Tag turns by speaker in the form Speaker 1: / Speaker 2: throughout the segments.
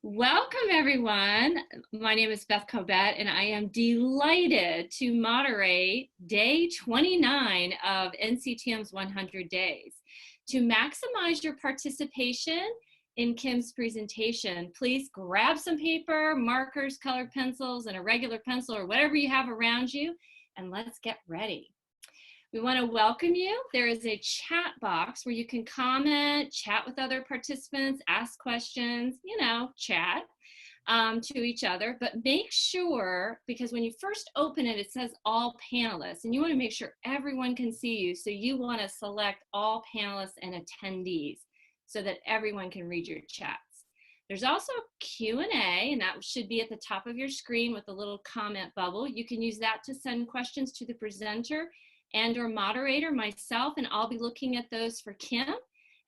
Speaker 1: Welcome, everyone. My name is Beth Cobette, and I am delighted to moderate day 29 of NCTM's 100 Days. To maximize your participation in Kim's presentation, please grab some paper, markers, colored pencils, and a regular pencil or whatever you have around you, and let's get ready. We want to welcome you. There is a chat box where you can comment, chat with other participants, ask questions, chat to each other. But make sure, because when you first open it, it says all panelists, and you want to make sure everyone can see you. So you want to select all panelists and attendees so that everyone can read your chats. There's also Q&A, and that should be at the top of your screen with a little comment bubble. You can use that to send questions to the presenter and or moderator, myself, and I'll be looking at those for Kim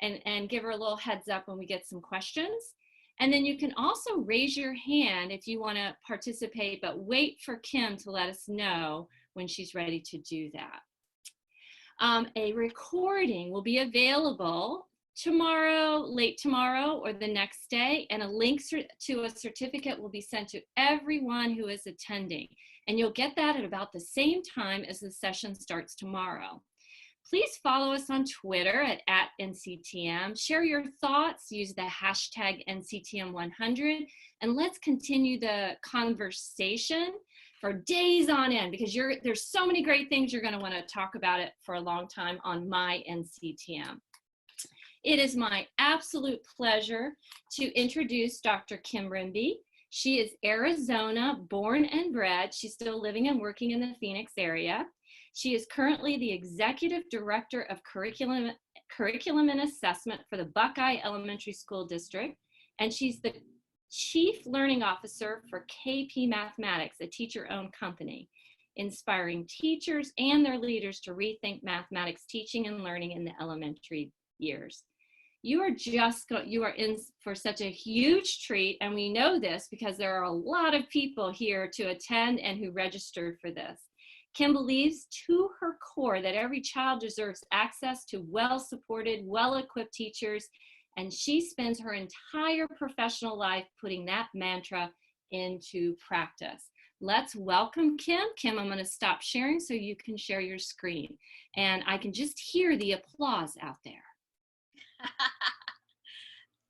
Speaker 1: and give her a little heads up when we get some questions. And then you can also raise your hand if you want to participate, but wait for Kim to let us know when she's ready to do that. A recording will be available tomorrow, late tomorrow, or the next day, and a link to a certificate will be sent to everyone who is attending. And you'll get that at about the same time as the session starts tomorrow. Please follow us on Twitter at NCTM. Share your thoughts, use the hashtag NCTM100, and let's continue the conversation for days on end, because there's so many great things you're going to want to talk about it for a long time on my NCTM. It is my absolute pleasure to introduce Dr. Kim Rimbey. She is Arizona born and bred. She's still living and working in the Phoenix area. She is currently the Executive Director of Curriculum and Assessment for the Buckeye Elementary School District, and she's the Chief Learning Officer for KP Mathematics, a teacher-owned company, inspiring teachers and their leaders to rethink mathematics teaching and learning in the elementary years. You are in for such a huge treat, and we know this because there are a lot of people here to attend and who registered for this. Kim believes to her core that every child deserves access to well-supported, well-equipped teachers, and she spends her entire professional life putting that mantra into practice. Let's welcome Kim. Kim, I'm going to stop sharing so you can share your screen, and I can just hear the applause out there.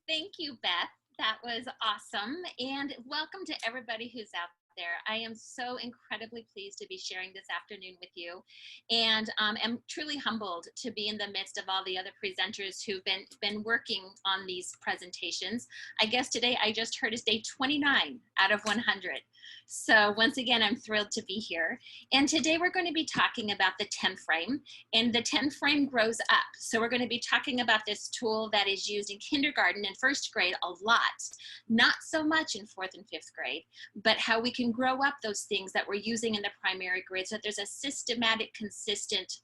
Speaker 2: Thank you, Beth. That was awesome. And welcome to everybody who's out there. I am so incredibly pleased to be sharing this afternoon with you, and am truly humbled to be in the midst of all the other presenters who've been working on these presentations. I guess today I just heard is day 29 out of 100. So once again, I'm thrilled to be here. And today we're going to be talking about the 10 frame, and the 10 frame grows up. So we're going to be talking about this tool that is used in kindergarten and first grade a lot, not so much in 4th and 5th grade, but how we can grow up those things that we're using in the primary grade so that there's a systematic, consistent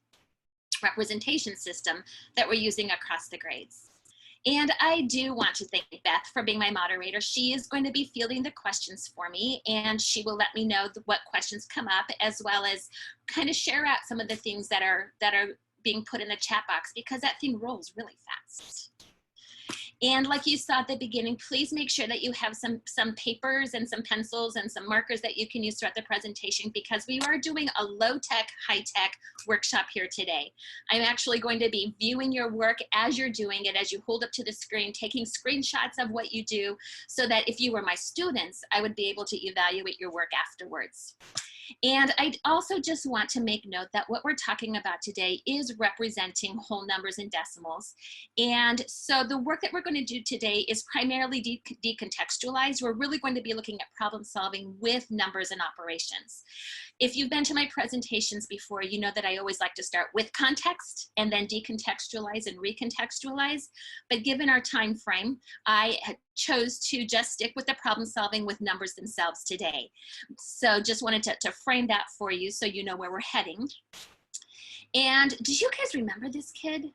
Speaker 2: representation system that we're using across the grades. And I do want to thank Beth for being my moderator. She is going to be fielding the questions for me, and she will let me know what questions come up, as well as kind of share out some of the things that are being put in the chat box, because that thing rolls really fast. And like you saw at the beginning, please make sure that you have some papers and some pencils and some markers that you can use throughout the presentation, because we are doing a low-tech, high-tech workshop here today. I'm actually going to be viewing your work as you're doing it, as you hold up to the screen, taking screenshots of what you do, so that if you were my students, I would be able to evaluate your work afterwards. And I also just want to make note that what we're talking about today is representing whole numbers and decimals. And so the work that we're going to do today is primarily decontextualized. We're really going to be looking at problem solving with numbers and operations. If you've been to my presentations before, you know that I always like to start with context and then decontextualize and recontextualize. But given our time frame, I chose to just stick with the problem solving with numbers themselves today. So just wanted to frame that for you so you know where we're heading. And do you guys remember this kid?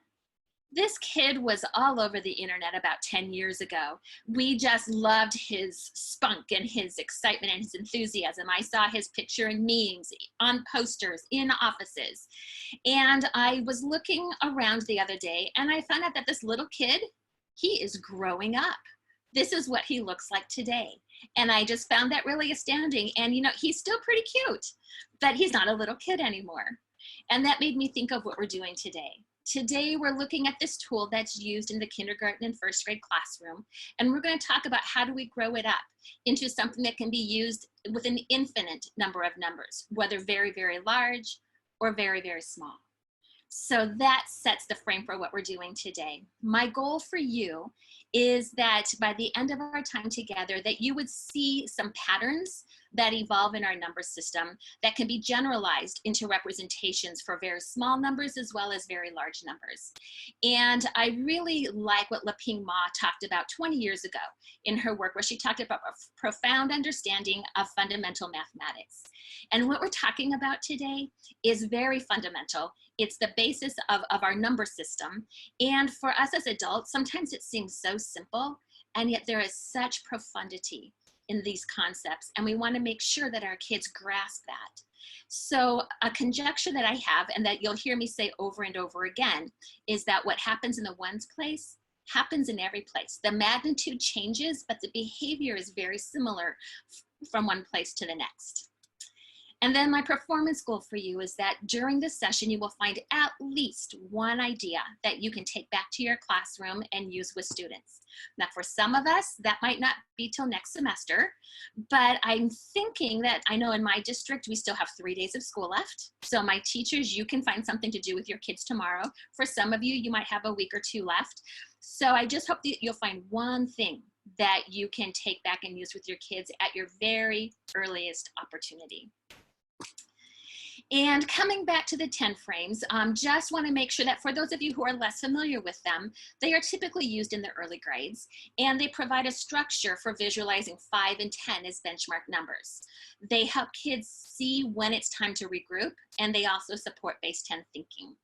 Speaker 2: This kid was all over the internet about 10 years ago. We just loved his spunk and his excitement and his enthusiasm. I saw his picture in memes, on posters, in offices. And I was looking around the other day and I found out that this little kid, he is growing up. this is what he looks like today. And I just found that really astounding. And, you know, he's still pretty cute, but he's not a little kid anymore. And that made me think of what we're doing today. Today, we're looking at this tool that's used in the kindergarten and first grade classroom. And we're going to talk about how do we grow it up into something that can be used with an infinite number of numbers, whether very, very large or very, very small. So that sets the frame for what we're doing today. My goal for you is that by the end of our time together, that you would see some patterns that evolve in our number system that can be generalized into representations for very small numbers as well as very large numbers. And I really like what Laping Ma talked about 20 years ago in her work, where she talked about a profound understanding of fundamental mathematics. And what we're talking about today is very fundamental. It's the basis of our number system. And for us as adults, sometimes it seems so simple, and yet there is such profundity in these concepts, and we want to make sure that our kids grasp that. So a conjecture that I have, and that you'll hear me say over and over again, is that what happens in the ones place happens in every place. The magnitude changes, but the behavior is very similar from one place to the next. And then my performance goal for you is that during this session, you will find at least one idea that you can take back to your classroom and use with students. Now, for some of us, that might not be till next semester, but I'm thinking that, I know in my district, we still have 3 days of school left. So my teachers, you can find something to do with your kids tomorrow. For some of you, you might have a week or two left. So I just hope that you'll find one thing that you can take back and use with your kids at your very earliest opportunity. And coming back to the 10 frames, just want to make sure that for those of you who are less familiar with them, they are typically used in the early grades, and they provide a structure for visualizing 5 and 10 as benchmark numbers. They help kids see when it's time to regroup, and they also support base 10 thinking.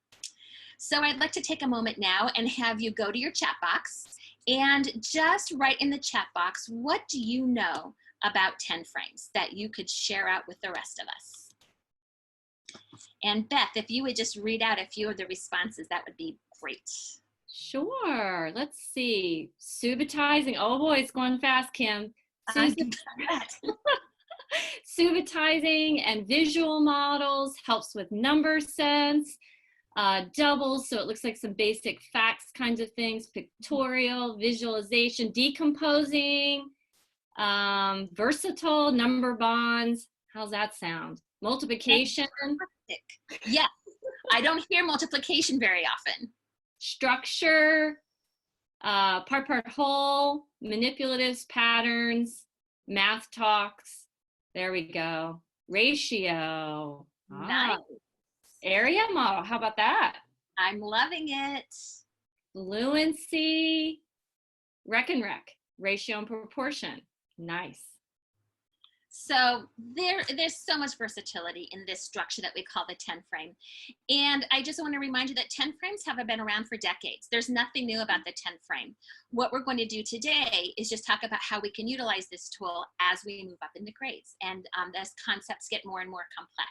Speaker 2: So I'd like to take a moment now and have you go to your chat box and just write in the chat box, what do you know about 10 frames that you could share out with the rest of us? And Beth, if you would just read out a few of the responses, that would be great.
Speaker 1: Sure. Let's see. Subitizing. Oh boy, it's going fast, Kim. Subitizing and visual models helps with number sense. Doubles, so it looks like some basic facts kinds of things. Pictorial, visualization, decomposing, versatile, number bonds. How's that sound? Multiplication.
Speaker 2: Yeah, I don't hear multiplication very often.
Speaker 1: Structure, part whole, manipulatives, patterns, math talks. There we go. Ratio.
Speaker 2: Nice.
Speaker 1: Area model. How about that?
Speaker 2: I'm loving it.
Speaker 1: Fluency. Rec and rec. Ratio and proportion. Nice.
Speaker 2: So there's so much versatility in this structure that we call the 10 frame. And I just want to remind you that 10 frames have been around for decades. There's nothing new about the 10 frame. What we're going to do today is just talk about how we can utilize this tool as we move up in the grades and as concepts get more and more complex.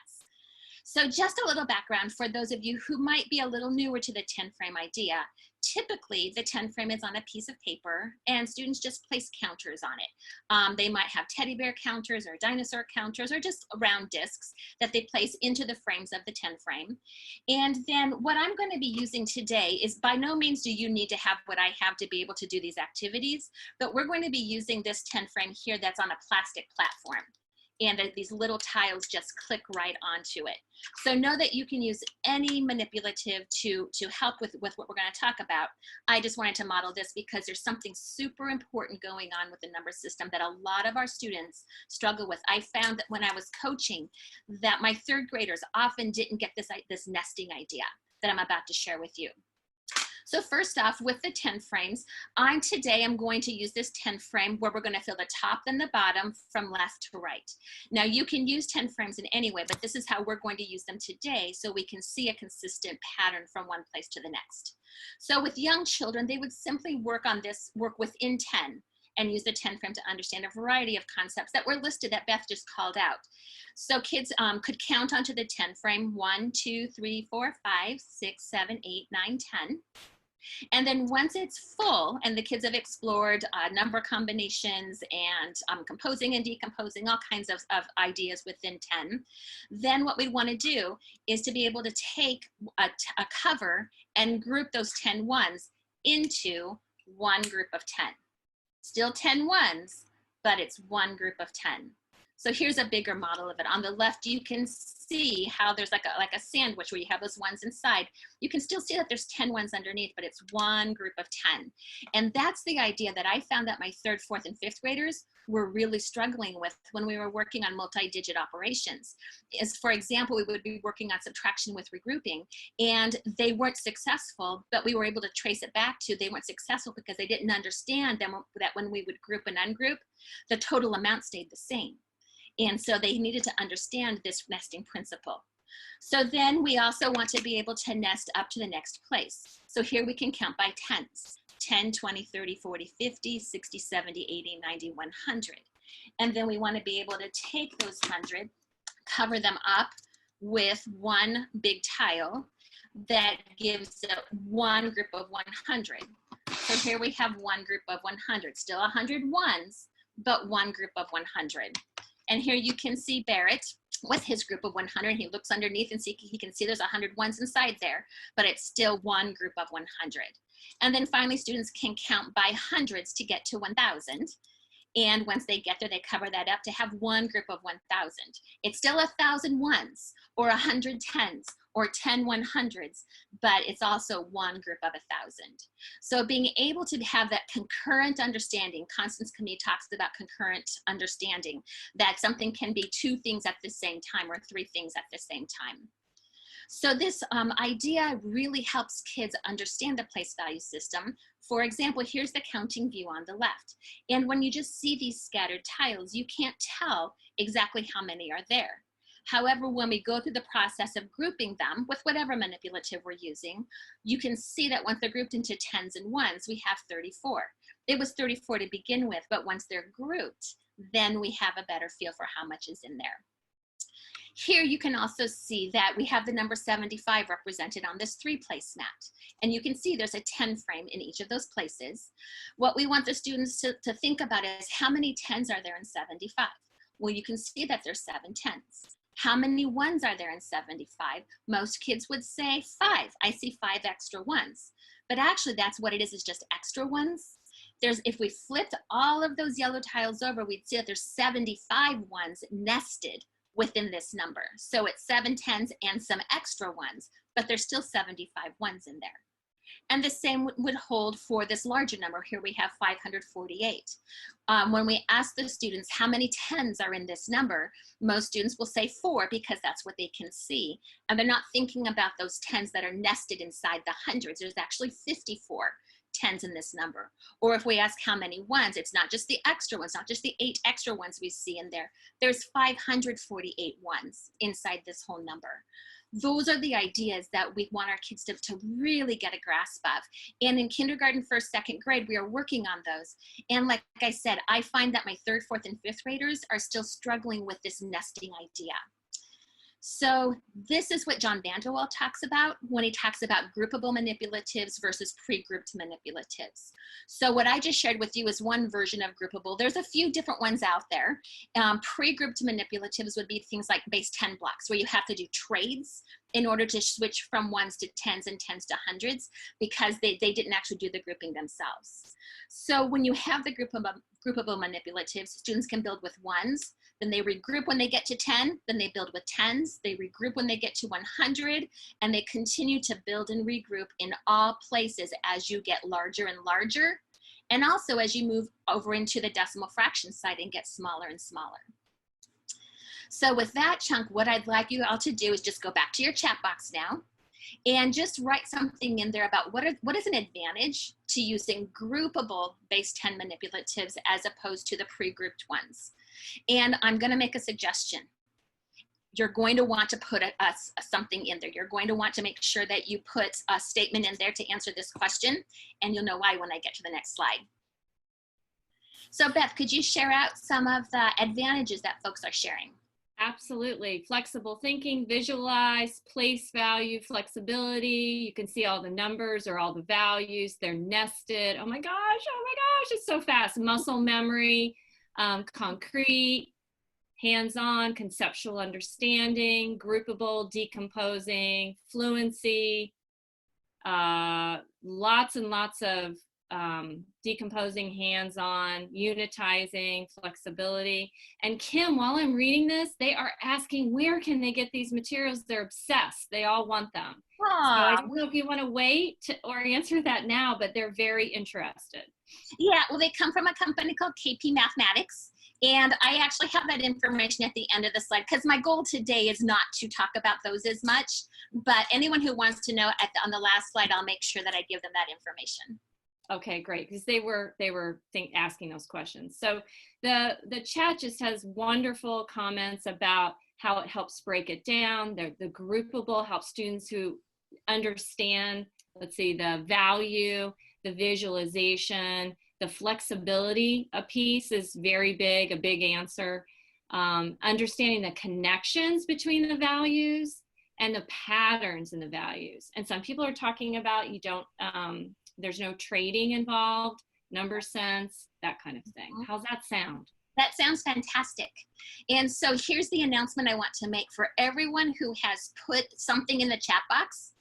Speaker 2: So just a little background for those of you who might be a little newer to the 10 frame idea. Typically, the 10 frame is on a piece of paper and students just place counters on it. They might have teddy bear counters or dinosaur counters or just round discs that they place into the frames of the 10 frame. And then what I'm going to be using today is, by no means do you need to have what I have to be able to do these activities, but we're going to be using this 10 frame here that's on a plastic platform. And these little tiles just click right onto it. So know that you can use any manipulative to help with what we're going to talk about. I just wanted to model this because there's something super important going on with the number system that a lot of our students struggle with. I found that when I was coaching that my third graders often didn't get this nesting idea that I'm about to share with you. So first off, with the 10 frames, today I'm going to use this 10 frame where we're going to fill the top and the bottom from left to right. Now you can use 10 frames in any way, but this is how we're going to use them today so we can see a consistent pattern from one place to the next. So with young children, they would simply work within 10 and use the 10 frame to understand a variety of concepts that were listed that Beth just called out. So kids could count onto the 10 frame 1, 2, 3, 4, 5, 6, 7, 8, 9, 10. And then once it's full and the kids have explored number combinations and composing and decomposing, all kinds of ideas within 10, then what we want to do is to be able to take a cover and group those 10 ones into one group of 10. Still 10 ones, but it's one group of 10. So here's a bigger model of it. On the left, you can see how there's like a sandwich where you have those ones inside. You can still see that there's 10 ones underneath, but it's one group of 10. And that's the idea that I found that my third, fourth, and fifth graders were really struggling with when we were working on multi-digit operations. Is, for example, we would be working on subtraction with regrouping, and they weren't successful, but we were able to trace it back to they weren't successful because they didn't understand that when we would group and ungroup, the total amount stayed the same. And so they needed to understand this nesting principle. So then we also want to be able to nest up to the next place. So here we can count by tens. 10, 20, 30, 40, 50, 60, 70, 80, 90, 100. And then we want to be able to take those 100, cover them up with one big tile that gives one group of 100. So here we have one group of 100, still 100 ones, but one group of 100. And here you can see Barrett with his group of 100. He looks underneath and he can see there's 100 ones inside there, but it's still one group of 100. And then finally, students can count by hundreds to get to 1,000. And once they get there, they cover that up to have one group of 1,000. It's still 1,000 ones or 100 tens or 10 100s, but it's also one group of 1,000. So being able to have that concurrent understanding, Constance Camille talks about concurrent understanding, that something can be two things at the same time or three things at the same time. So this idea really helps kids understand the place value system. For example, here's the counting view on the left. And when you just see these scattered tiles, you can't tell exactly how many are there. However, when we go through the process of grouping them with whatever manipulative we're using, you can see that once they're grouped into tens and ones, we have 34. It was 34 to begin with, but once they're grouped, then we have a better feel for how much is in there. Here you can also see that we have the number 75 represented on this 3 placemat. And you can see there's a 10 frame in each of those places. What we want the students to think about is how many 10s are there in 75? Well, you can see that there's 7 10s. How many ones are there in 75? Most kids would say 5. I see 5 extra ones. But actually that's what it is just extra ones. If we flipped all of those yellow tiles over, we'd see that there's 75 ones nested within this number. So it's 7 10s and some extra ones, but there's still 75 ones in there. And the same would hold for this larger number. Here we have 548. When we ask the students how many 10s are in this number, most students will say 4 because that's what they can see. And they're not thinking about those 10s that are nested inside the hundreds. There's actually 54 10s in this number. Or if we ask how many ones, it's not just the extra ones, not just the 8 extra ones we see in there. There's 548 ones inside this whole number. Those are the ideas that we want our kids to really get a grasp of. And in kindergarten, first, second grade, we are working on those. And like I said, I find that my third, fourth, and fifth graders are still struggling with this nesting idea. So this is what John Vanderwall talks about when he talks about groupable manipulatives versus pre-grouped manipulatives. So what I just shared with you is one version of groupable. There's a few different ones out there. Pre-grouped manipulatives would be things like base 10 blocks, where you have to do trades in order to switch from ones to tens and tens to hundreds because they didn't actually do the grouping themselves. So when you have the groupable manipulatives, students can build with ones, then they regroup when they get to 10, then they build with tens, they regroup when they get to 100, and they continue to build and regroup in all places as you get larger and larger, and also as you move over into the decimal fraction side and get smaller and smaller. So with that chunk, what I'd like you all to do is just go back to your chat box now and just write something in there about what is an advantage to using groupable base 10 manipulatives as opposed to the pre-grouped ones. And I'm going to make a suggestion. You're going to want to put something in there. You're going to want to make sure that you put a statement in there to answer this question, and you'll know why when I get to the next slide. So Beth, could you share out some of the advantages that folks are sharing?
Speaker 1: Absolutely. Flexible thinking, visualize, place value, flexibility. You can see all the numbers or all the values. They're nested. Oh my gosh. Oh my gosh. It's so fast. Muscle memory, concrete, hands-on, conceptual understanding, groupable, decomposing, fluency, lots and lots of decomposing, hands-on, unitizing, flexibility. And Kim, while I'm reading this, they are asking where can they get these materials? They're obsessed. They all want them. So I don't know if you want to wait or answer that now, but they're very interested.
Speaker 2: Yeah, well, they come from a company called KP Mathematics. And I actually have that information at the end of the slide because my goal today is not to talk about those as much, but anyone who wants to know on the last slide, I'll make sure that I give them that information.
Speaker 1: Okay, great, because they were asking those questions. So the chat just has wonderful comments about how it helps break it down. The groupable helps students who understand, let's see, the value, the visualization, the flexibility a piece is very big, a big answer. Understanding the connections between the values and the patterns in the values. And some people are talking about you don't, there's no trading involved, number sense, that kind of thing. How's that sound?
Speaker 2: That sounds fantastic. And so here's the announcement I want to make for everyone who has put something in the chat box.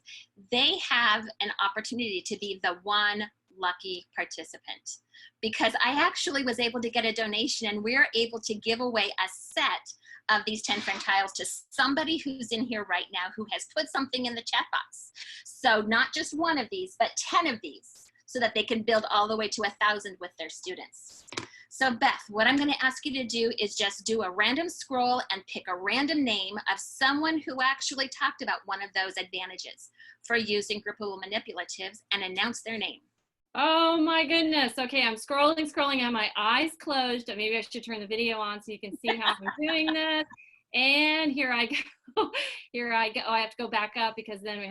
Speaker 2: They have an opportunity to be the one lucky participant because I actually was able to get a donation and we're able to give away a set of these 10 frame tiles to somebody who's in here right now who has put something in the chat box. So not just one of these, but 10 of these so that they can build all the way to 1,000 with their students. So Beth, what I'm going to ask you to do is just do a random scroll and pick a random name of someone who actually talked about one of those advantages for using groupable manipulatives and announce their name.
Speaker 1: Oh my goodness. Okay, I'm scrolling, and my eyes closed. Maybe I should turn the video on so you can see how I'm doing this. And here I go. Here I go. Oh, I have to go back up because then we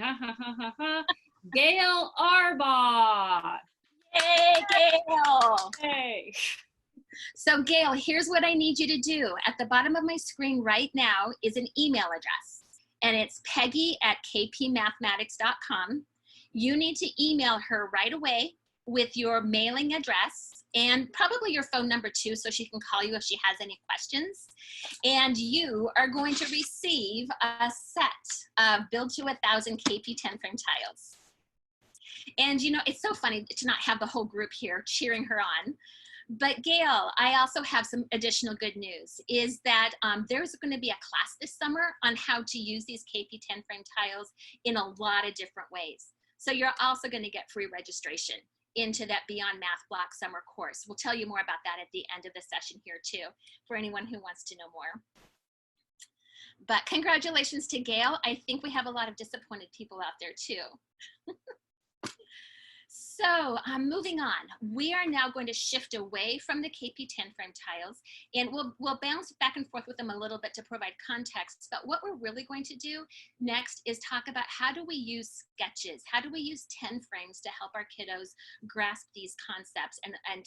Speaker 1: Gail Arbaugh.
Speaker 2: Yay, Gail.
Speaker 1: Hey.
Speaker 2: So Gail, here's what I need you to do. At the bottom of my screen right now is an email address, and it's peggy@kpmathematics.com. You need to email her right away with your mailing address and probably your phone number too, so she can call you if she has any questions. And you are going to receive a set of Build to 1,000 KP 10 frame tiles. And you know, it's so funny to not have the whole group here cheering her on. But Gail, I also have some additional good news, is that there's going to be a class this summer on how to use these KP 10 frame tiles in a lot of different ways. So you're also going to get free registration into that Beyond Math Block summer course. We'll tell you more about that at the end of the session here too, for anyone who wants to know more. But congratulations to Gail. I think we have a lot of disappointed people out there too. So moving on, we are now going to shift away from the KP 10 frame tiles, and we'll bounce back and forth with them a little bit to provide context. But what we're really going to do next is talk about how do we use sketches? How do we use 10 frames to help our kiddos grasp these concepts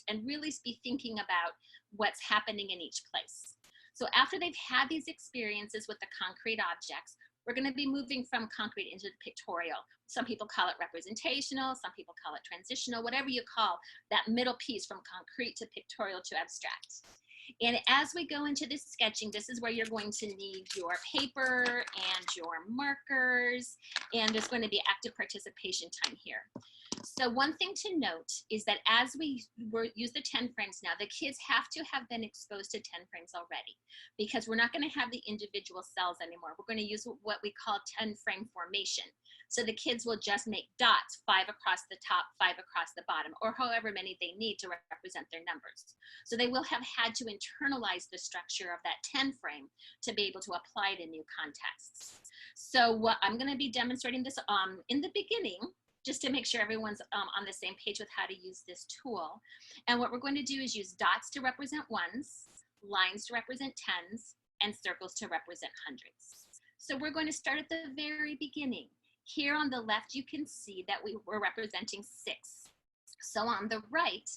Speaker 2: and really be thinking about what's happening in each place? So after they've had these experiences with the concrete objects, we're going to be moving from concrete into the pictorial. Some people call it representational, some people call it transitional, whatever you call that middle piece from concrete to pictorial to abstract. And as we go into this sketching, this is where you're going to need your paper and your markers, and there's going to be active participation time here. So one thing to note is that as we use the 10 frames now, the kids have to have been exposed to 10 frames already, because we're not going to have the individual cells anymore. We're going to use what we call 10 frame formation. So the kids will just make dots, 5 across the top, 5 across the bottom, or however many they need to represent their numbers. So they will have had to internalize the structure of that 10 frame to be able to apply it in new contexts. So what I'm going to be demonstrating this in the beginning, just to make sure everyone's on the same page with how to use this tool. And what we're going to do is use dots to represent ones, lines to represent tens, and circles to represent hundreds. So we're going to start at the very beginning. Here on the left, you can see that we're representing 6. So on the right,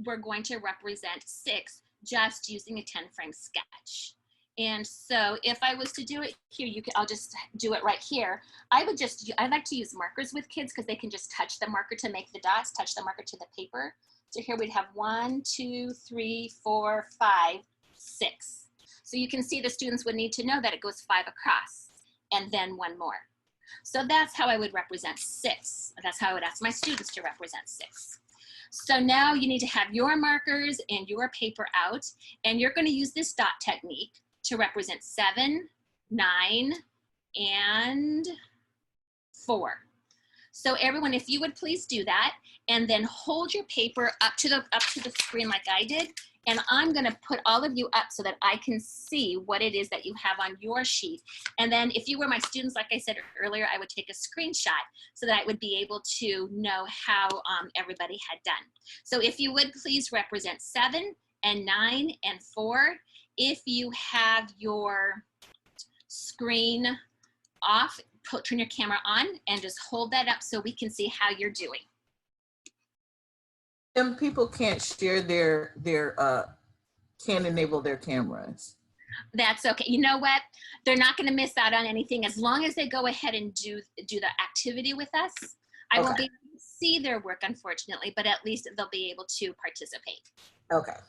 Speaker 2: we're going to represent 6 just using a 10 frame sketch. And so if I was to do it here, I'll just do it right here. I like to use markers with kids because they can just touch the marker to make the dots, touch the marker to the paper. So here we'd have 1, 2, 3, 4, 5, 6. So you can see the students would need to know that it goes 5 across and then 1 more. So that's how I would represent 6. That's how I would ask my students to represent 6. So now you need to have your markers and your paper out, and you're going to use this dot technique to represent 7, 9, and 4. So everyone, if you would please do that, and then hold your paper up to the screen like I did, and I'm going to put all of you up so that I can see what it is that you have on your sheet. And then if you were my students, like I said earlier, I would take a screenshot so that I would be able to know how everybody had done. So if you would please represent 7 and 9 and 4. If you have your screen off, turn your camera on and just hold that up so we can see how you're doing.
Speaker 3: And people can't share can't enable their cameras.
Speaker 2: That's okay. You know what? They're not going to miss out on anything as long as they go ahead and do the activity with us. I won't be able to see their work, unfortunately, but at least they'll be able to participate.
Speaker 3: Okay.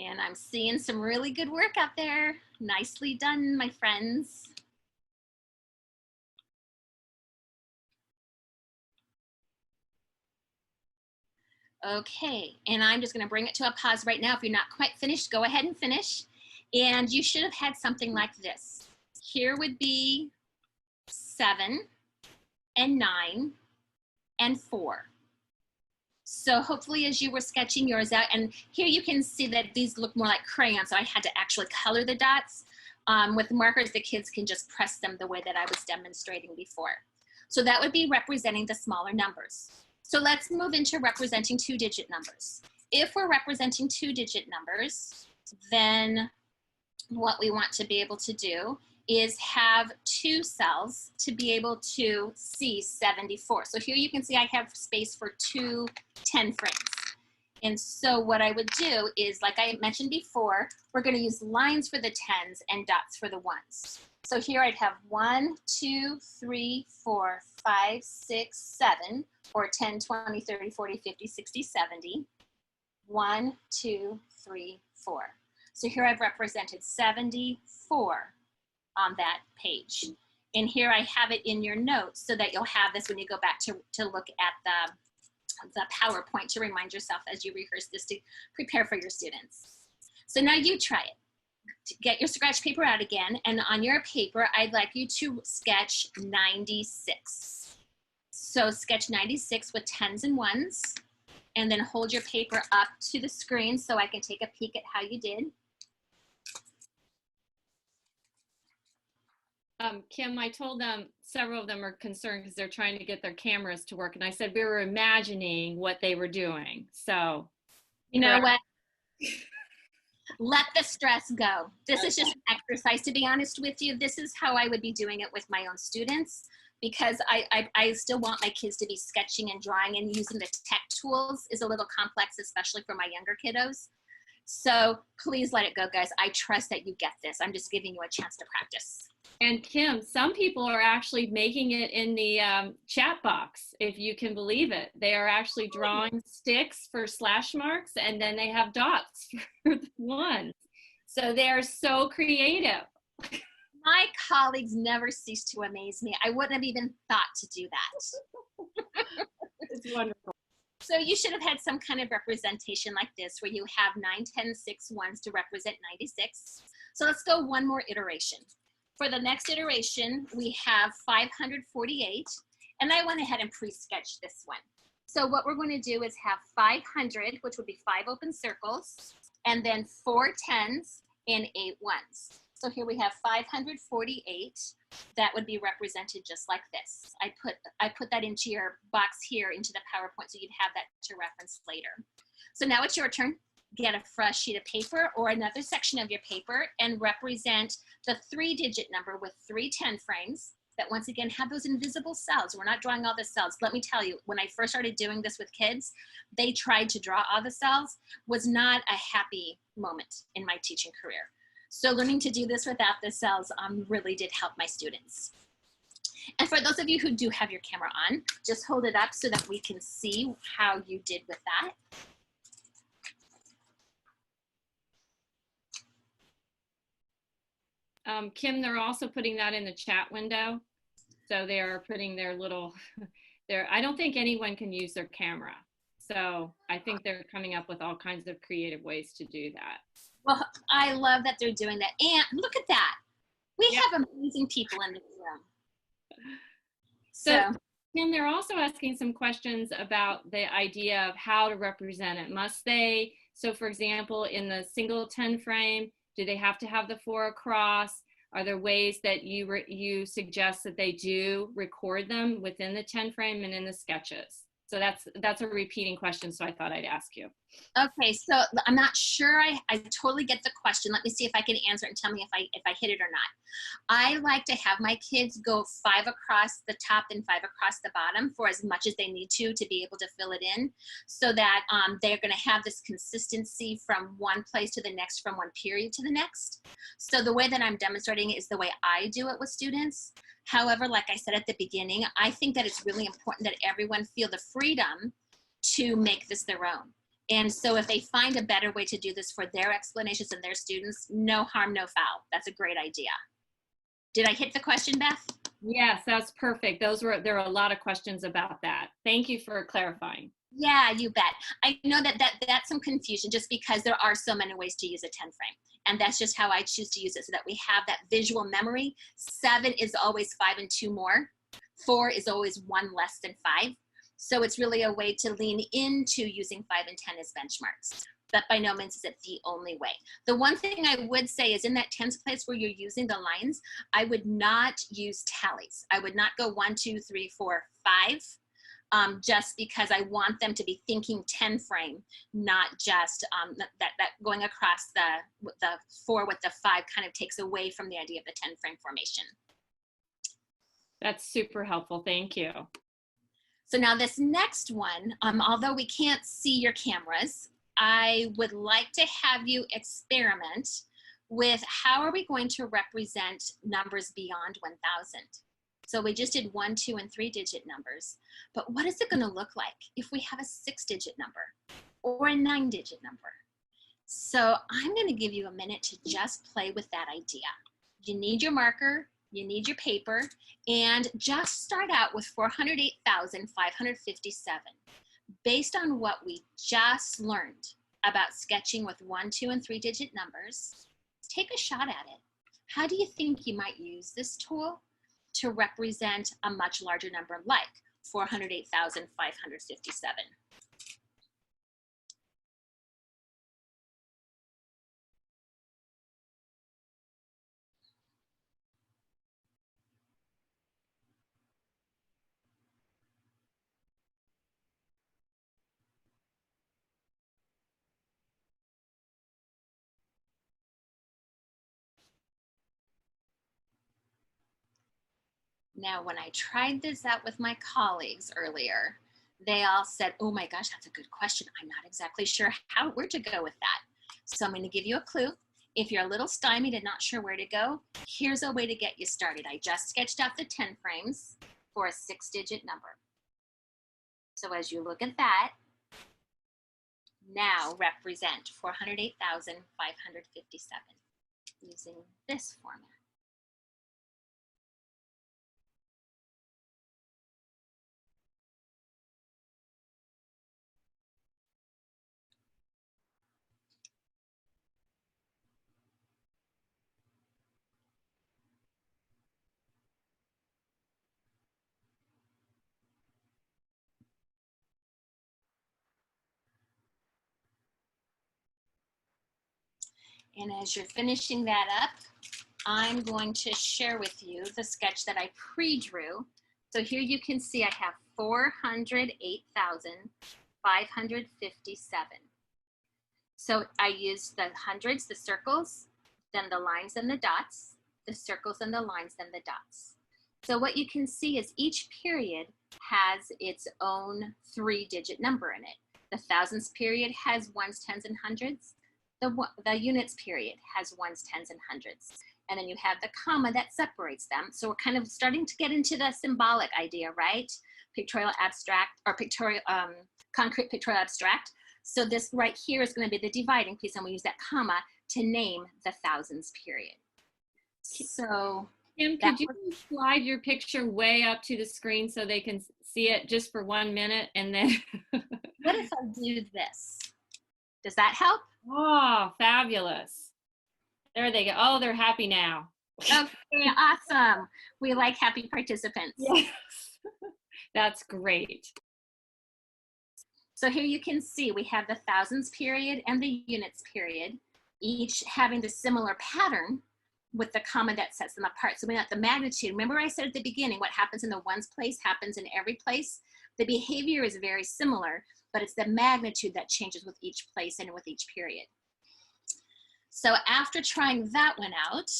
Speaker 2: And I'm seeing some really good work out there. Nicely done, my friends. Okay, and I'm just going to bring it to a pause right now. If you're not quite finished, go ahead and finish. And you should have had something like this. Here would be 7 and 9 and 4. So hopefully as you were sketching yours out, and here you can see that these look more like crayons, so I had to actually color the dots. With markers, the kids can just press them the way that I was demonstrating before. So that would be representing the smaller numbers. So let's move into representing 2-digit numbers. If we're representing 2-digit numbers, then what we want to be able to do is have 2 cells to be able to see 74. So here you can see I have space for 2 10 frames. And so what I would do is, like I mentioned before, we're going to use lines for the 10s and dots for the 1s. So here I'd have 1, 2, 3, 4, 5, 6, 7, or 10, 20, 30, 40, 50, 60, 70. 1, 2, 3, 4. So here I've represented 74 on that page. And here I have it in your notes so that you'll have this when you go back to look at the PowerPoint to remind yourself as you rehearse this to prepare for your students. So now you try it. Get your scratch paper out again, and on your paper, I'd like you to sketch 96. So sketch 96 with 10s and 1s, and then hold your paper up to the screen so I can take a peek at how you did.
Speaker 1: Kim, I told them several of them are concerned because they're trying to get their cameras to work. And I said we were imagining what they were doing. So,
Speaker 2: you know what? Let the stress go. This is just an exercise, to be honest with you. This is how I would be doing it with my own students, because I still want my kids to be sketching and drawing, and using the tech tools is a little complex, especially for my younger kiddos. So please let it go, guys. I trust that you get this. I'm just giving you a chance to practice.
Speaker 1: And Kim, some people are actually making it in the chat box, if you can believe it. They are actually drawing sticks for slash marks, and then they have dots for the ones. So they are so creative.
Speaker 2: My colleagues never cease to amaze me. I wouldn't have even thought to do that.
Speaker 1: It's wonderful.
Speaker 2: So you should have had some kind of representation like this, where you have 9, 10, 6, 1s to represent 96. So let's go one more iteration. For the next iteration, we have 548, and I went ahead and pre-sketched this one. So what we're going to do is have 500, which would be 5 open circles, and then 4 10s and 8 1s. So here we have 548. That would be represented just like this. I put that into your box here, into the PowerPoint, so you'd have that to reference later. So now it's your turn. get a fresh sheet of paper or another section of your paper and represent the 3-digit number with 3 10 frames that once again have those invisible cells. We're not drawing all the cells. Let me tell you, when I first started doing this with kids, they tried to draw all the cells, was not a happy moment in my teaching career. So learning to do this without the cells really did help my students. And for those of you who do have your camera on, just hold it up so that we can see how you did with that.
Speaker 1: Kim, they're also putting that in the chat window. So they are putting their little, I don't think anyone can use their camera. So I think they're coming up with all kinds of creative ways to do that.
Speaker 2: Well, I love that they're doing that. And look at that. We have amazing people in this room.
Speaker 1: So Kim, they're also asking some questions about the idea of how to represent it. Must they, so for example, in the single 10 frame, do they have to have the 4 across? Are there ways that you suggest that they do record them within the 10 frame and in the sketches? So that's a repeating question, so I thought I'd ask you.
Speaker 2: Okay, so I'm not sure I totally get the question. Let me see if I can answer it and tell me if I hit it or not. I like to have my kids go 5 across the top and 5 across the bottom for as much as they need to be able to fill it in, so that they're going to have this consistency from one place to the next, from one period to the next. So the way that I'm demonstrating it is the way I do it with students. However, like I said at the beginning, I think that it's really important that everyone feel the freedom to make this their own. And so if they find a better way to do this for their explanations and their students, no harm, no foul. That's a great idea. Did I hit the question, Beth?
Speaker 1: Yes, that's perfect. There are a lot of questions about that. Thank you for clarifying.
Speaker 2: Yeah, you bet. I know that's some confusion just because there are so many ways to use a 10 frame. And that's just how I choose to use it, so that we have that visual memory. 7 is always 5 and 2 more. 4 is always 1 less than 5. So it's really a way to lean into using 5 and 10 as benchmarks. But by no means is it the only way. The one thing I would say is in that 10s place where you're using the lines, I would not going tallies. I would not go 1, 2, 3, 4, 5. Just because I want them to be thinking 10 frame, not just that going across the 4 with the 5 kind of takes away from the idea of the 10 frame formation.
Speaker 1: That's super helpful. Thank you.
Speaker 2: So now this next one, although we can't see your cameras, I would like to have you experiment with how are we going to represent numbers beyond 1,000. So we just did 1, 2, and 3-digit numbers, but what is it going to look like if we have a 6-digit number or a 9-digit number? So I'm going to give you a minute to just play with that idea. You need your marker, you need your paper, and just start out with 408,557. Based on what we just learned about sketching with 1, 2, and 3-digit numbers, take a shot at it. How do you think you might use this tool to represent a much larger number like 408,557? Now, when I tried this out with my colleagues earlier, they all said, oh my gosh, that's a good question. I'm not exactly sure where to go with that. So I'm going to give you a clue. If you're a little stymied and not sure where to go, here's a way to get you started. I just sketched out the 10 frames for a 6-digit number. So as you look at that, now represent 408,557 using this format. And as you're finishing that up, I'm going to share with you the sketch that I pre-drew. So here you can see I have 408,557. So I used the hundreds, the circles, then the lines and the dots, the circles and the lines and the dots. So what you can see is each period has its own 3-digit number in it. The thousands period has ones, tens, and hundreds. The units period has ones, tens, and hundreds. And then you have the comma that separates them. So we're kind of starting to get into the symbolic idea, right? Pictorial abstract, or pictorial, concrete pictorial abstract. So this right here is going to be the dividing piece, and we use that comma to name the thousands period. So
Speaker 1: Kim, could you slide your picture way up to the screen so they can see it just for 1 minute, and then
Speaker 2: what if I do this? Does that help?
Speaker 1: Oh, fabulous. There they go. Oh, they're happy now.
Speaker 2: Okay, awesome. We like happy participants.
Speaker 1: Yes. That's great.
Speaker 2: So here you can see we have the thousands period and the units period, each having the similar pattern with the comma that sets them apart. So we got the magnitude. Remember I said at the beginning, what happens in the ones place happens in every place. The behavior is very similar, but it's the magnitude that changes with each place and with each period. So after trying that one out,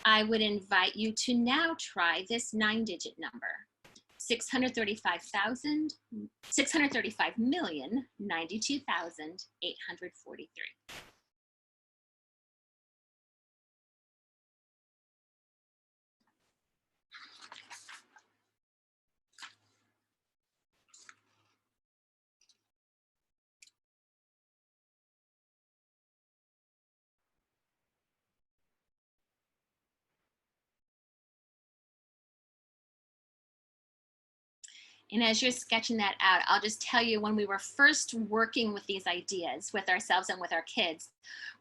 Speaker 2: I would invite you to now try this 9-digit number. 635,092,843. And as you're sketching that out, I'll just tell you, when we were first working with these ideas with ourselves and with our kids,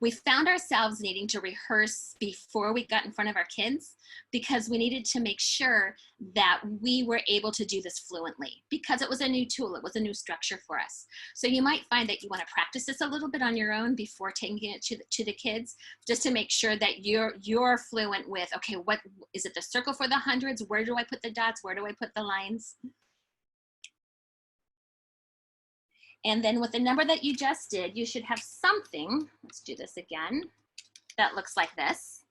Speaker 2: we found ourselves needing to rehearse before we got in front of our kids, because we needed to make sure that we were able to do this fluently, because it was a new tool, it was a new structure for us. So you might find that you want to practice this a little bit on your own before taking it to the kids, just to make sure that you're fluent with, okay, what is it, the circle for the hundreds? Where do I put the dots? Where do I put the lines? And then with the number that you just did, you should have something, let's do this again, that looks like this,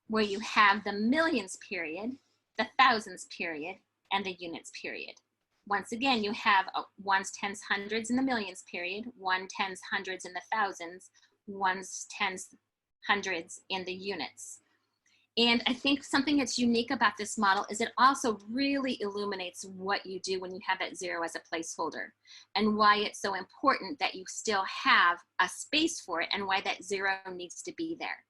Speaker 2: where you have the millions period, the thousands period, and the units period. Once again, you have ones, tens, hundreds in the millions period, one, tens, hundreds in the thousands, ones, tens, hundreds in the units. And I think something that's unique about this model is it also really illuminates what you do when you have that 0 as a placeholder, and why it's so important that you still have a space for it, and why that 0 needs to be there.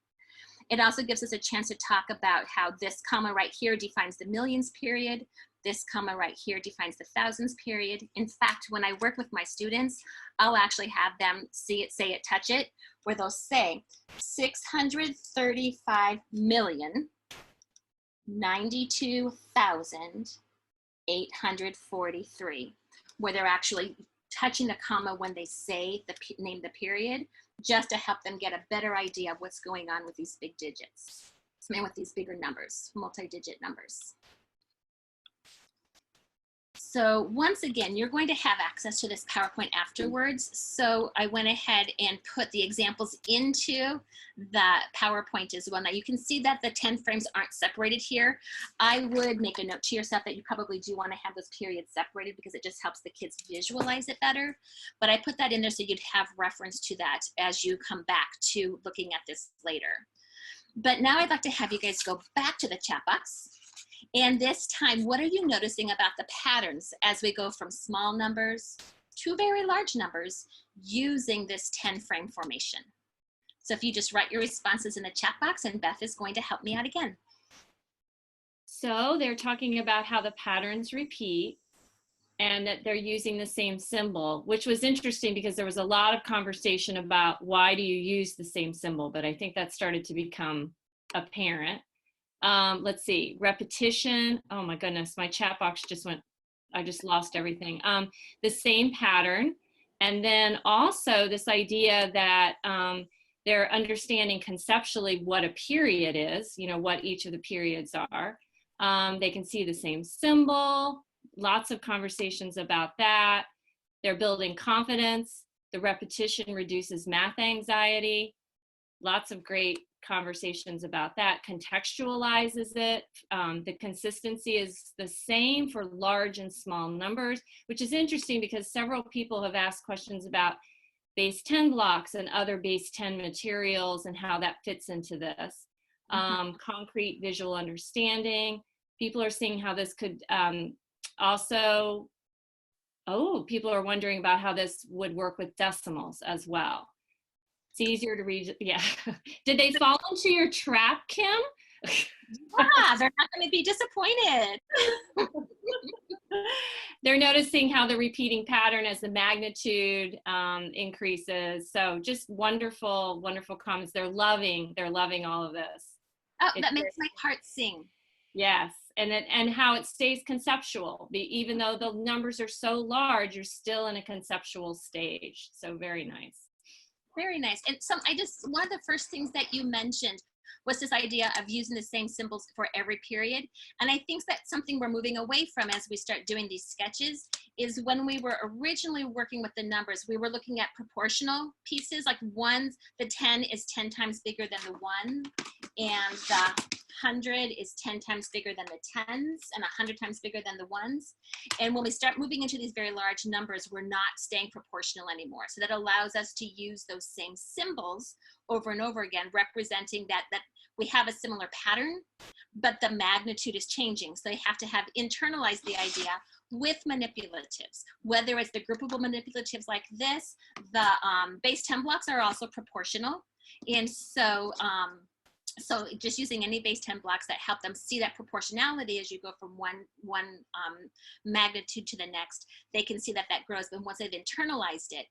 Speaker 2: It also gives us a chance to talk about how this comma right here defines the millions period. This comma right here defines the thousands period. In fact, when I work with my students, I'll actually have them see it, say it, touch it, where they'll say 635,092,843, where they're actually touching the comma when they say name the period, just to help them get a better idea of what's going on with these big digits, and with these bigger numbers, multi-digit numbers. So once again, you're going to have access to this PowerPoint afterwards. So I went ahead and put the examples into the PowerPoint as well. Now you can see that the 10 frames aren't separated here. I would make a note to yourself that you probably do want to have those periods separated, because it just helps the kids visualize it better. But I put that in there so you'd have reference to that as you come back to looking at this later. But now I'd like to have you guys go back to the chat box. And this time, what are you noticing about the patterns as we go from small numbers to very large numbers using this 10 frame formation? So if you just write your responses in the chat box, and Beth is going to help me out again.
Speaker 1: So they're talking about how the patterns repeat and that they're using the same symbol, which was interesting because there was a lot of conversation about why do you use the same symbol, but I think that started to become apparent. Let's see, repetition. Oh my goodness, my chat box just went, I just lost everything. The same pattern. And then also this idea that they're understanding conceptually what a period is, you know, what each of the periods are. They can see the same symbol, lots of conversations about that. They're building confidence. The repetition reduces math anxiety. Lots of great conversations about that. Contextualizes it. The consistency is the same for large and small numbers, which is interesting because several people have asked questions about base 10 blocks and other base 10 materials and how that fits into this. Concrete visual understanding. People are seeing how this could also, people are wondering about how this would work with decimals as well. It's easier to read. Yeah. Did they fall into your trap, Kim?
Speaker 2: Yeah, they're not going to be disappointed.
Speaker 1: They're noticing how the repeating pattern as the magnitude increases. So just wonderful, wonderful comments. They're loving all of this.
Speaker 2: Oh, that makes my heart sing.
Speaker 1: Yes, and how it stays conceptual. Even though the numbers are so large, you're still in a conceptual stage. So very nice.
Speaker 2: Very nice. And one of the first things that you mentioned was this idea of using the same symbols for every period. And I think that's something we're moving away from as we start doing these sketches, is when we were originally working with the numbers, we were looking at proportional pieces, like ones, the 10 is 10 times bigger than the 1, and the 100 is 10 times bigger than the 10s, and 100 times bigger than the 1s. And when we start moving into these very large numbers, we're not staying proportional anymore. So that allows us to use those same symbols over and over again, representing that we have a similar pattern, but the magnitude is changing. So they have to have internalized the idea with manipulatives, whether it's the groupable manipulatives like this. The base 10 blocks are also proportional. And so, so just using any base 10 blocks that help them see that proportionality as you go from one magnitude to the next, they can see that grows. But once they've internalized it,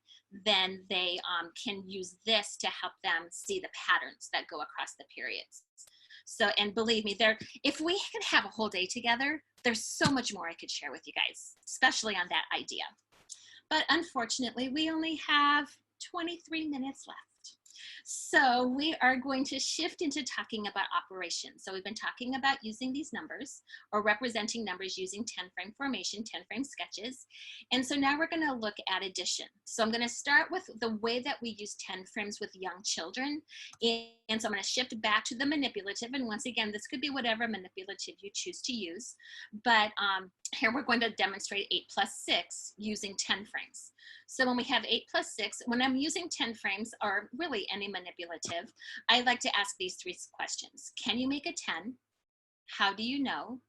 Speaker 2: then they can use this to help them see the patterns that go across the periods. So, and believe me, if we could have a whole day together, there's so much more I could share with you guys, especially on that idea. But unfortunately, we only have 23 minutes left. So we are going to shift into talking about operations. So we've been talking about using these numbers or representing numbers using 10-frame formation, 10-frame sketches. And so now we're going to look at addition. So I'm going to start with the way that we use 10 frames with young children. And so I'm going to shift back to the manipulative. And once again, this could be whatever manipulative you choose to use. But here we're going to demonstrate 8 plus 6 using 10 frames. So when we have 8 plus 6, when I'm using 10 frames, or really any manipulative, I like to ask these 3 questions. Can you make a 10? How do you know?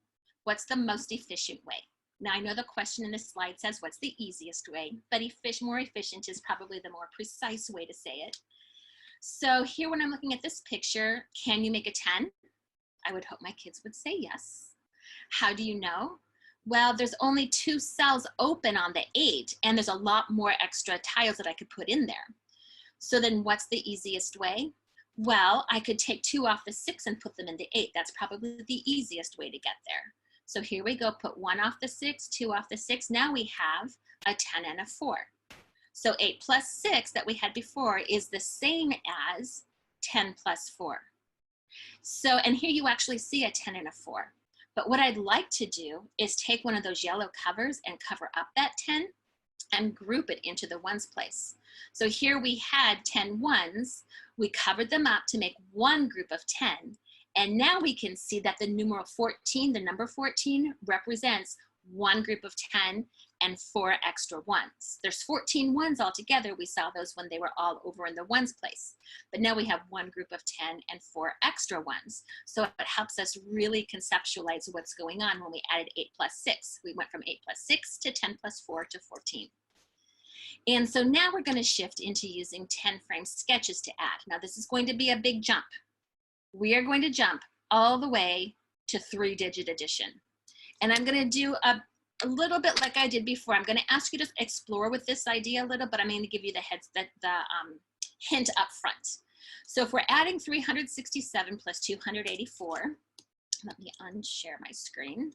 Speaker 2: What's the most efficient way? Now, I know the question in this slide says, what's the easiest way? But more efficient is probably the more precise way to say it. So here, when I'm looking at this picture, can you make a 10? I would hope my kids would say yes. How do you know? Well, there's only 2 cells open on the 8, and there's a lot more extra tiles that I could put in there. So then what's the easiest way? Well, I could take 2 off the 6 and put them in the 8. That's probably the easiest way to get there. So here we go, put 1 off the 6, 2 off the 6. Now we have a 10 and a 4. So 8 plus 6 that we had before is the same as 10 plus 4. So, and here you actually see a 10 and a 4. But what I'd like to do is take one of those yellow covers and cover up that 10 and group it into the ones place. So here we had 10 ones. We covered them up to make one group of 10. And now we can see that the numeral 14, the number 14, represents one group of 10 and 4 extra ones. There's 14 ones altogether. We saw those when they were all over in the ones place. But now we have one group of 10 and 4 extra ones. So it helps us really conceptualize what's going on when we added 8 plus 6. We went from 8 plus 6 to 10 plus 4 to 14. And so now we're going to shift into using 10-frame sketches to add. Now this is going to be a big jump. We are going to jump all the way to 3-digit addition. And I'm going to do a little bit like I did before. I'm going to ask you to explore with this idea a little, but I'm going to give you the hint up front. So if we're adding 367 plus 284, let me unshare my screen.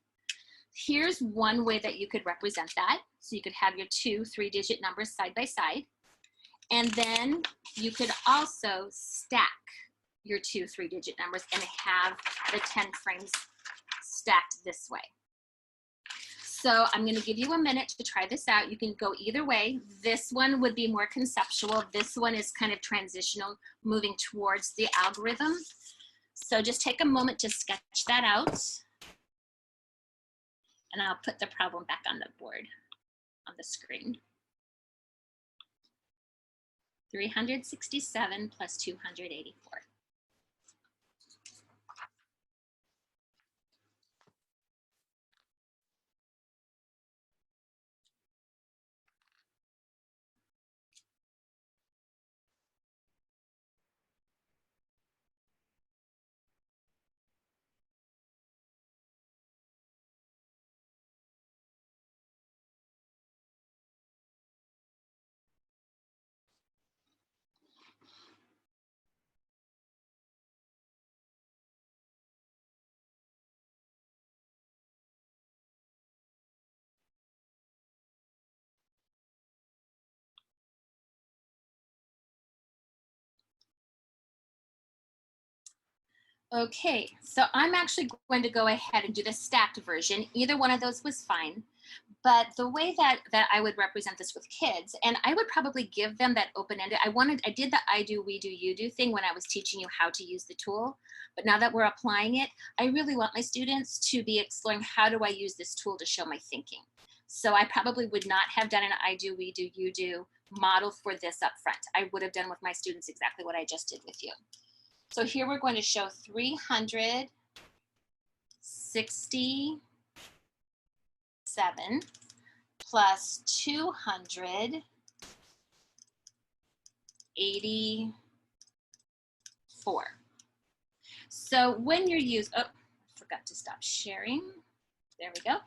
Speaker 2: Here's one way that you could represent that. So you could have your 2 3-digit numbers side by side. And then you could also stack your 2 3-digit numbers and have the 10 frames stacked this way. So I'm going to give you a minute to try this out. You can go either way. This one would be more conceptual. This one is kind of transitional, moving towards the algorithm. So just take a moment to sketch that out. And I'll put the problem back on the board, on the screen. 367 plus 284. Okay, so I'm actually going to go ahead and do the stacked version. Either one of those was fine. But the way that I would represent this with kids, and I would probably give them that open-ended, I did the I do, we do, you do thing when I was teaching you how to use the tool. But now that we're applying it, I really want my students to be exploring, how do I use this tool to show my thinking? So I probably would not have done an I do, we do, you do model for this up front. I would have done with my students exactly what I just did with you. So here we're going to show 367 plus 284. So when you're using, oh, I forgot to stop sharing. There we go.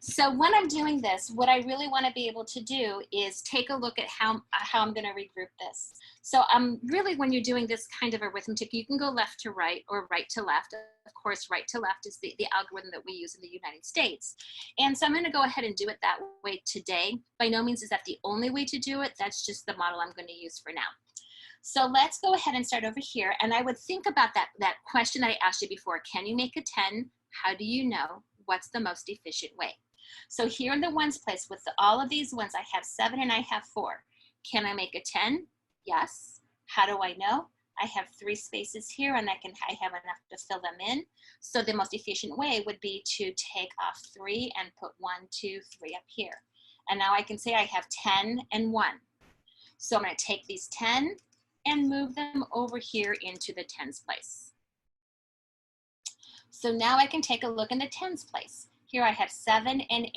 Speaker 2: So when I'm doing this, what I really want to be able to do is take a look at how I'm going to regroup this. So really, when you're doing this kind of arithmetic, you can go left to right or right to left. Of course, right to left is the algorithm that we use in the United States. And so I'm going to go ahead and do it that way today. By no means is that the only way to do it. That's just the model I'm going to use for now. So let's go ahead and start over here. And I would think about that question that I asked you before. Can you make a 10? How do you know? What's the most efficient way? So here in the ones place with all of these ones, I have 7 and I have 4. Can I make a 10? Yes. How do I know? I have 3 spaces here and I have enough to fill them in. So the most efficient way would be to take off 3 and put 1, 2, 3 up here. And now I can say I have 10 and 1. So I'm going to take these 10 and move them over here into the tens place. So now I can take a look in the tens place. Here I have 7 and 8.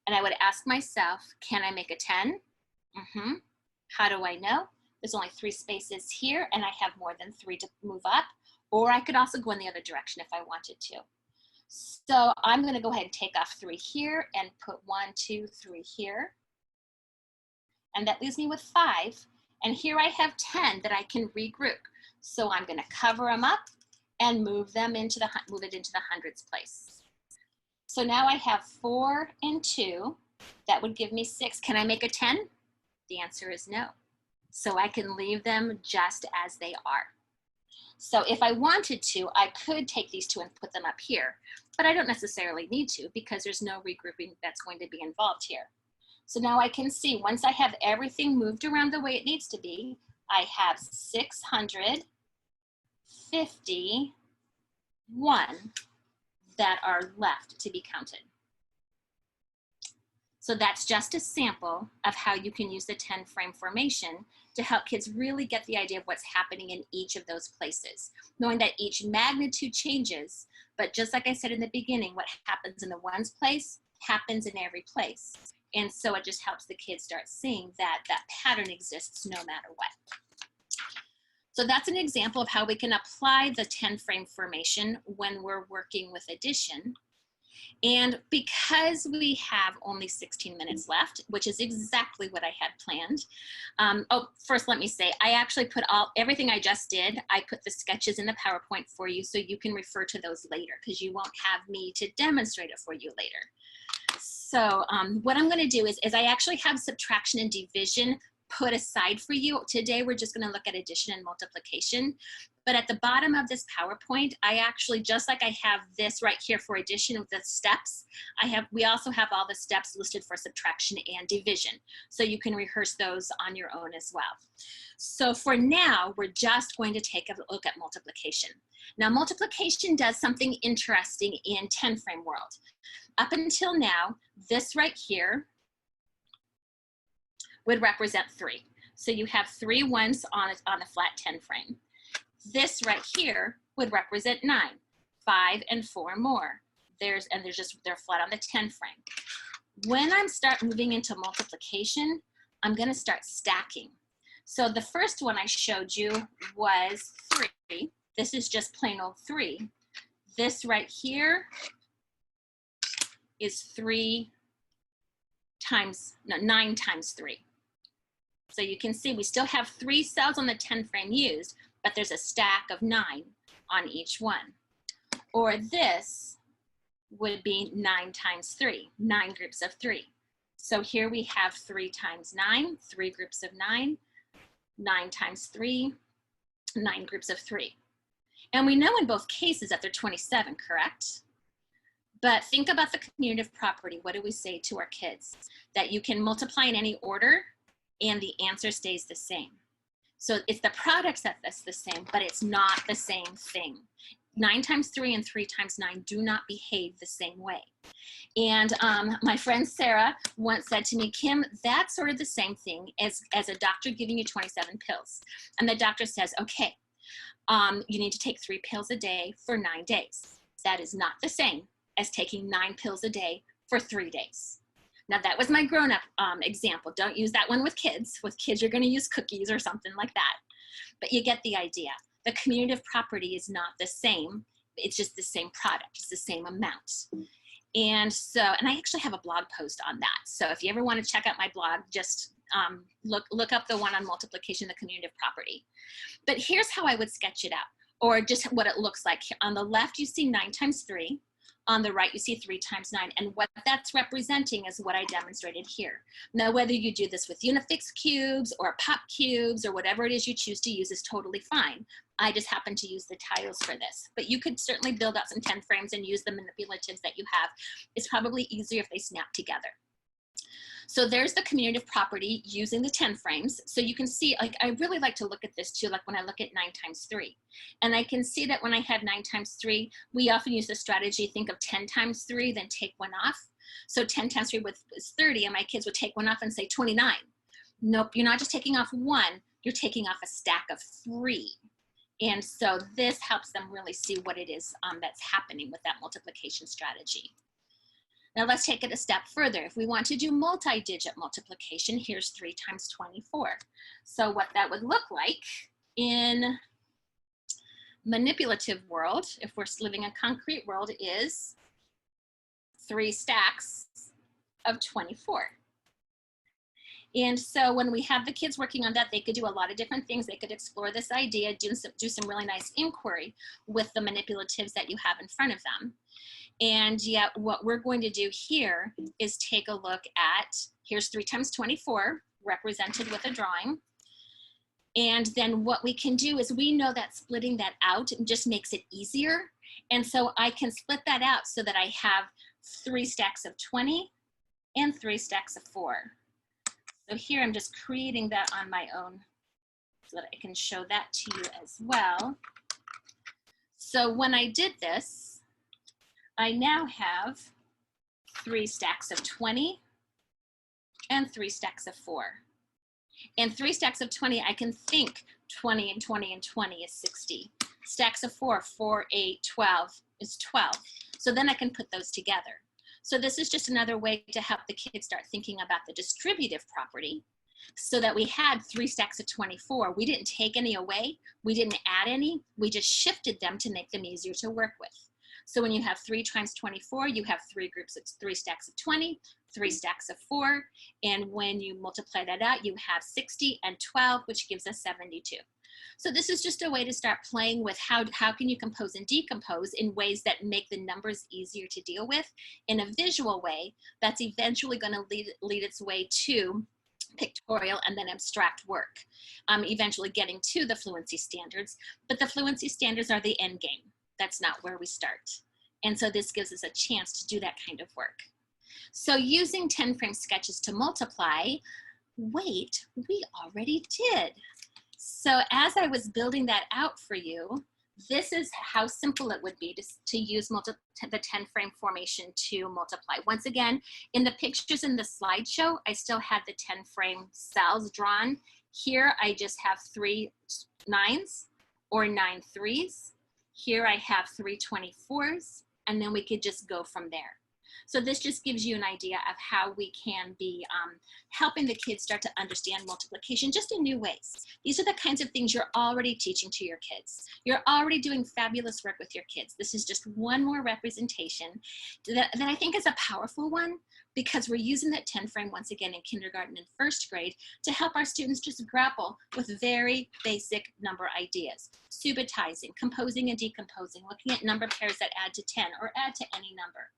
Speaker 2: And I would ask myself, can I make a 10? How do I know? There's only 3 spaces here and I have more than 3 to move up. Or I could also go in the other direction if I wanted to. So I'm going to go ahead and take off 3 here and put 1, 2, 3 here. And that leaves me with 5. And here I have 10 that I can regroup. So I'm going to cover them up and move it into the hundreds place. So now I have 4 and 2. That would give me 6. Can I make a 10? The answer is no. So I can leave them just as they are. So if I wanted to, I could take these 2 and put them up here, but I don't necessarily need to because there's no regrouping that's going to be involved here. So now I can see once I have everything moved around the way it needs to be, I have 651 that are left to be counted. So that's just a sample of how you can use the 10 frame formation to help kids really get the idea of what's happening in each of those places, knowing that each magnitude changes, but just like I said in the beginning, what happens in the ones place happens in every place. And so it just helps the kids start seeing that that pattern exists no matter what. So that's an example of how we can apply the 10 frame formation when we're working with addition. And because we have only 16 minutes left, which is exactly what I had planned. First let me say, I actually put everything I just did, I put the sketches in the PowerPoint for you so you can refer to those later because you won't have me to demonstrate it for you later. So what I'm gonna do is I actually have subtraction and division put aside for you. Today, we're just going to look at addition and multiplication. But at the bottom of this PowerPoint, I actually, just like I have this right here for addition with the steps, we also have all the steps listed for subtraction and division. So you can rehearse those on your own as well. So for now, we're just going to take a look at multiplication. Now, multiplication does something interesting in 10 frame world. Up until now, this right here would represent 3. So you have 3 ones on a flat 10 frame. This right here would represent 9, 5 and 4 more. They're flat on the 10 frame. When I start moving into multiplication, I'm going to start stacking. So the first one I showed you was 3. This is just plain old 3. This right here is 9 times 3. So you can see we still have 3 cells on the 10 frame used, but there's a stack of 9 on each one. Or this would be 9 times 3, 9 groups of 3. So here we have 3 times 9, 3 groups of 9, 9 times 3, 9 groups of 3. And we know in both cases that they're 27, correct? But think about the commutative property. What do we say to our kids? That you can multiply in any order and the answer stays the same. So it's the product that's the same, but it's not the same thing. 9 times 3 and 3 times 9 do not behave the same way. And my friend Sarah once said to me, Kim, that's sort of the same thing as a doctor giving you 27 pills. And the doctor says, okay, you need to take 3 pills a day for 9 days. That is not the same as taking 9 pills a day for 3 days. Now that was my grown-up example. Don't use that one with kids. With kids, you're gonna use cookies or something like that. But you get the idea. The commutative property is not the same. It's just the same product. It's the same amount. And I actually have a blog post on that. So if you ever want to check out my blog, just look up the one on multiplication, the commutative property. But here's how I would sketch it out, or just what it looks like. On the left, you see 9 times 3. On the right, you see 3 times 9. And what that's representing is what I demonstrated here. Now, whether you do this with Unifix cubes or pop cubes or whatever it is you choose to use is totally fine. I just happen to use the tiles for this. But you could certainly build out some 10 frames and use the manipulatives that you have. It's probably easier if they snap together. So there's the commutative property using the 10 frames. So you can see, like, I really like to look at this too, like when I look at 9 times 3. And I can see that when I had 9 times 3, we often use the strategy, think of 10 times 3, then take one off. So 10 times 3 was 30, and my kids would take one off and say 29. Nope, you're not just taking off one, you're taking off a stack of 3. And so this helps them really see what it is that's happening with that multiplication strategy. Now let's take it a step further. If we want to do multi-digit multiplication, here's 3 times 24. So what that would look like in manipulative world, if we're living a concrete world, is 3 stacks of 24. And so when we have the kids working on that, they could do a lot of different things. They could explore this idea, do some really nice inquiry with the manipulatives that you have in front of them. And yet what we're going to do here is take a look at, here's 3 times 24 represented with a drawing. And then what we can do is we know that splitting that out just makes it easier. And so I can split that out so that I have 3 stacks of 20 and 3 stacks of 4. So here I'm just creating that on my own so that I can show that to you as well. So when I did this, I now have 3 stacks of 20 and 3 stacks of 4. And 3 stacks of 20, I can think 20 and 20 and 20 is 60. Stacks of 4, 4, 8, 12 is 12. So then I can put those together. So this is just another way to help the kids start thinking about the distributive property, so that we had 3 stacks of 24. We didn't take any away. We didn't add any. We just shifted them to make them easier to work with. So when you have 3 times 24, you have 3 groups of 3 stacks of 20, 3 stacks of 4. And when you multiply that out, you have 60 and 12, which gives us 72. So this is just a way to start playing with how can you compose and decompose in ways that make the numbers easier to deal with in a visual way that's eventually going to lead its way to pictorial, and then abstract work, eventually getting to the fluency standards. But the fluency standards are the end game. That's not where we start. And so this gives us a chance to do that kind of work. So using 10 frame sketches to multiply, wait, we already did. So as I was building that out for you, this is how simple it would be to use the 10 frame formation to multiply. Once again, in the pictures in the slideshow, I still had the 10 frame cells drawn. Here I just have 3 9s or 9 3s. Here I have 3 24s, and then we could just go from there. So this just gives you an idea of how we can be helping the kids start to understand multiplication just in new ways. These are the kinds of things you're already teaching to your kids. You're already doing fabulous work with your kids. This is just one more representation that I think is a powerful one, because we're using that 10 frame once again in kindergarten and first grade to help our students just grapple with very basic number ideas. Subitizing, composing and decomposing, looking at number pairs that add to 10 or add to any number.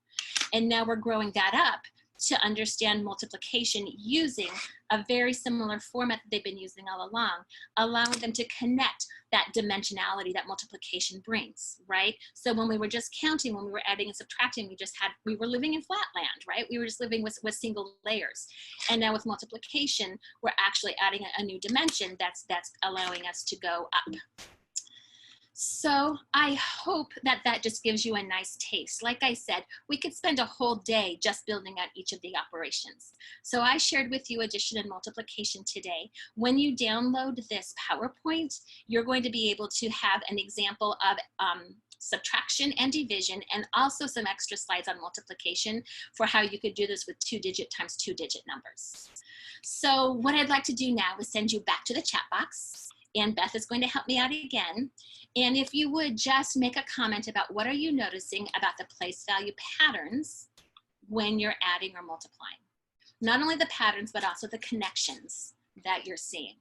Speaker 2: And now we're growing that up to understand multiplication using a very similar format that they've been using all along, allowing them to connect that dimensionality that multiplication brings, right? So when we were just counting, when we were adding and subtracting, we were living in flatland, right? We were just living with single layers. And now with multiplication, we're actually adding a new dimension that's allowing us to go up. So I hope that just gives you a nice taste. Like I said, we could spend a whole day just building out each of the operations. So I shared with you addition and multiplication today. When you download this PowerPoint, you're going to be able to have an example of subtraction and division, and also some extra slides on multiplication for how you could do this with 2-digit times 2-digit numbers. So what I'd like to do now is send you back to the chat box, and Beth is going to help me out again. And if you would just make a comment about what are you noticing about the place value patterns when you're adding or multiplying. Not only the patterns, but also the connections that you're seeing.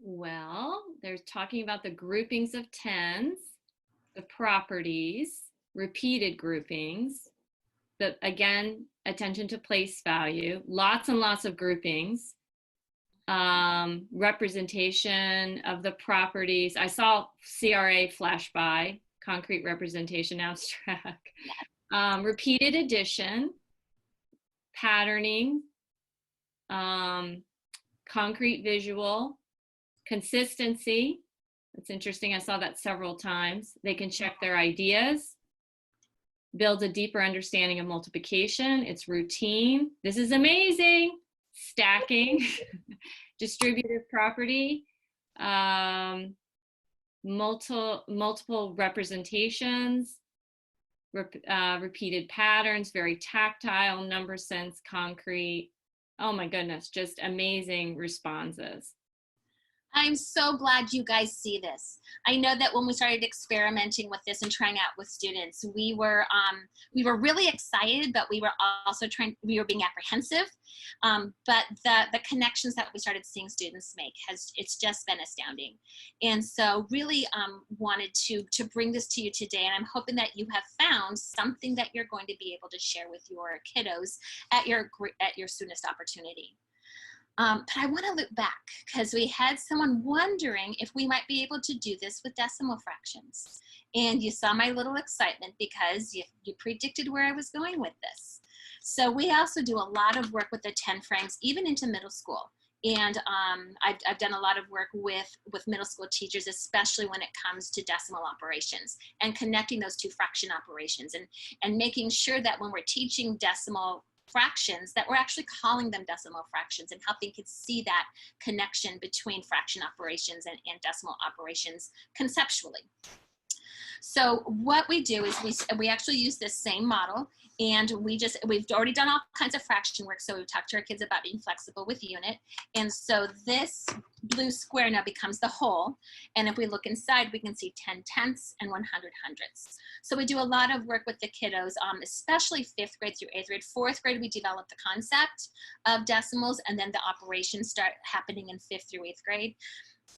Speaker 1: Well, they're talking about the groupings of tens, the properties, repeated groupings, but again, attention to place value, lots and lots of groupings. Representation of the properties. I saw CRA flash by, concrete representation abstract. Repeated addition, patterning, concrete visual, consistency. That's interesting. I saw that several times. They can check their ideas, builds a deeper understanding of multiplication. It's routine. This is amazing. Stacking, distributive property, multiple representations, repeated patterns, very tactile, number sense, concrete. Oh my goodness, just amazing responses.
Speaker 2: I'm so glad you guys see this. I know that when we started experimenting with this and trying out with students, we were really excited, but we were also being apprehensive. But the connections that we started seeing students make it's just been astounding. And so really wanted to bring this to you today. And I'm hoping that you have found something that you're going to be able to share with your kiddos at your soonest opportunity. But I want to look back because we had someone wondering if we might be able to do this with decimal fractions. And you saw my little excitement because you predicted where I was going with this. So we also do a lot of work with the 10 frames, even into middle school. And I've done a lot of work with middle school teachers, especially when it comes to decimal operations and connecting those two fraction operations and making sure that when we're teaching decimal fractions that we're actually calling them decimal fractions and helping kids see that connection between fraction operations and decimal operations conceptually. So what we do is we actually use this same model, and we've already done all kinds of fraction work. So we've talked to our kids about being flexible with unit. And so this blue square now becomes the whole. And if we look inside, we can see 10 tenths and 100 hundredths. So we do a lot of work with the kiddos, especially 5th grade through 8th grade. 4th grade, we develop the concept of decimals, and then the operations start happening in 5th through 8th grade.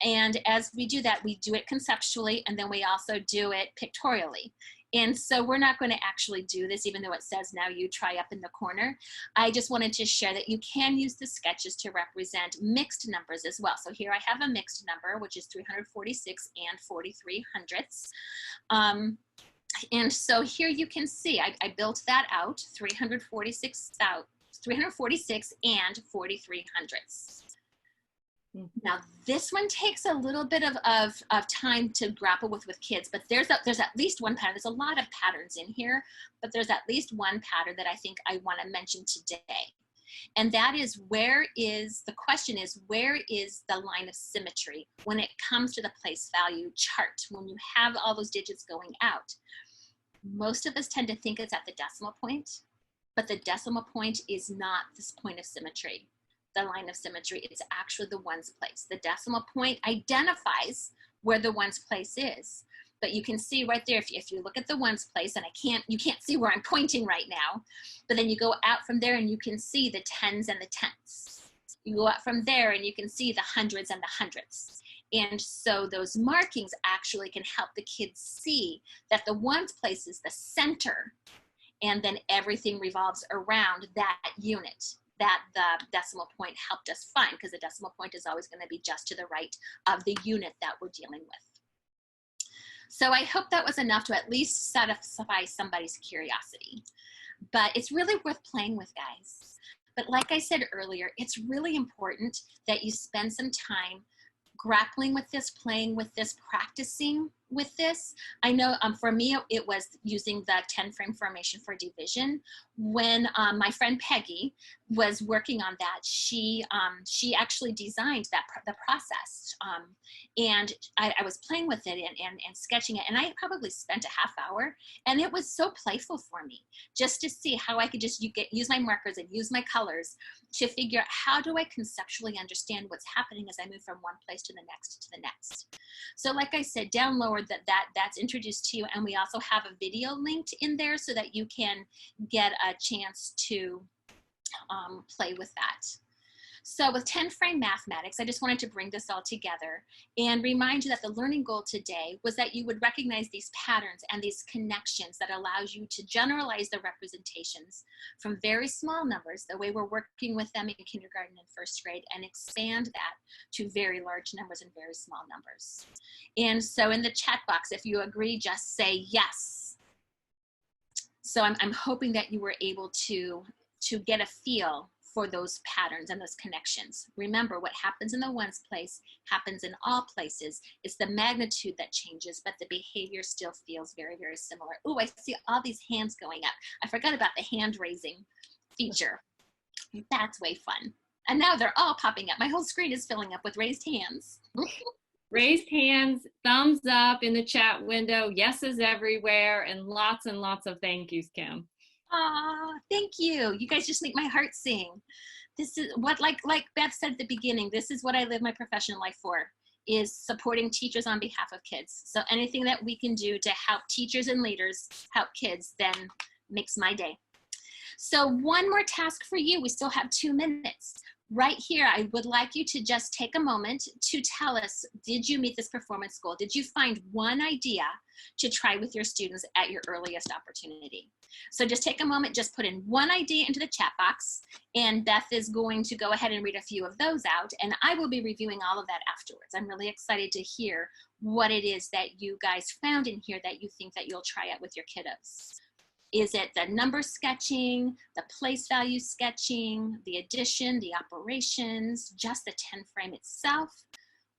Speaker 2: And as we do that, we do it conceptually, and then we also do it pictorially. And so we're not going to actually do this, even though it says now you try up in the corner. I just wanted to share that you can use the sketches to represent mixed numbers as well. So here I have a mixed number, which is 346 and 43 hundredths. And so here you can see, I built that out, 346 and 43 hundredths. Now this one takes a little bit of time to grapple with kids, but there's at least one pattern. There's a lot of patterns in here, but there's at least one pattern that I think I want to mention today. And that is, where is the line of symmetry when it comes to the place value chart? When you have all those digits going out, most of us tend to think it's at the decimal point, but the decimal point is not this point of symmetry. The line of symmetry, it's actually the ones place. The decimal point identifies where the ones place is, but you can see right there, if you look at the ones place, and you can't see where I'm pointing right now, but then you go out from there and you can see the tens and the tenths. You go out from there and you can see the hundreds and the hundredths. And so those markings actually can help the kids see that the ones place is the center, and then everything revolves around that unit that the decimal point helped us find, because the decimal point is always going to be just to the right of the unit that we're dealing with. So I hope that was enough to at least satisfy somebody's curiosity. But it's really worth playing with, guys. But like I said earlier, it's really important that you spend some time grappling with this, playing with this, practicing with this. I know for me, it was using the 10 frame formation for division. When my friend Peggy was working on that, she actually designed the process. And I was playing with it and sketching it, and I probably spent a half hour, and it was so playful for me just to see how I could just use my markers and use my colors to figure out, how do I conceptually understand what's happening as I move from one place to the next. So like I said, down lower, that's introduced to you, and we also have a video linked in there so that you can get a chance to play with that. So with 10 frame mathematics, I just wanted to bring this all together and remind you that the learning goal today was that you would recognize these patterns and these connections that allows you to generalize the representations from very small numbers, the way we're working with them in kindergarten and first grade, and expand that to very large numbers and very small numbers. And so in the chat box, if you agree, just say yes. So I'm hoping that you were able to get a feel for those patterns and those connections. Remember, what happens in the ones place happens in all places. It's the magnitude that changes, but the behavior still feels very, very similar. Ooh, I see all these hands going up. I forgot about the hand raising feature. That's way fun. And now they're all popping up. My whole screen is filling up with raised hands.
Speaker 1: Raised hands, thumbs up in the chat window, yeses everywhere, and lots of thank yous, Kim.
Speaker 2: Aw, thank you. You guys just make my heart sing. This is what, like Beth said at the beginning, this is what I live my professional life for, is supporting teachers on behalf of kids. So anything that we can do to help teachers and leaders help kids then makes my day. So one more task for you. We still have 2 minutes. Right here, I would like you to just take a moment to tell us, did you meet this performance goal? Did you find one idea to try with your students at your earliest opportunity? So just take a moment, just put in one idea into the chat box, and Beth is going to go ahead and read a few of those out, and I will be reviewing all of that afterwards. I'm really excited to hear what it is that you guys found in here that you think that you'll try out with your kiddos. Is it the number sketching, the place value sketching, the addition, the operations, just the 10 frame itself?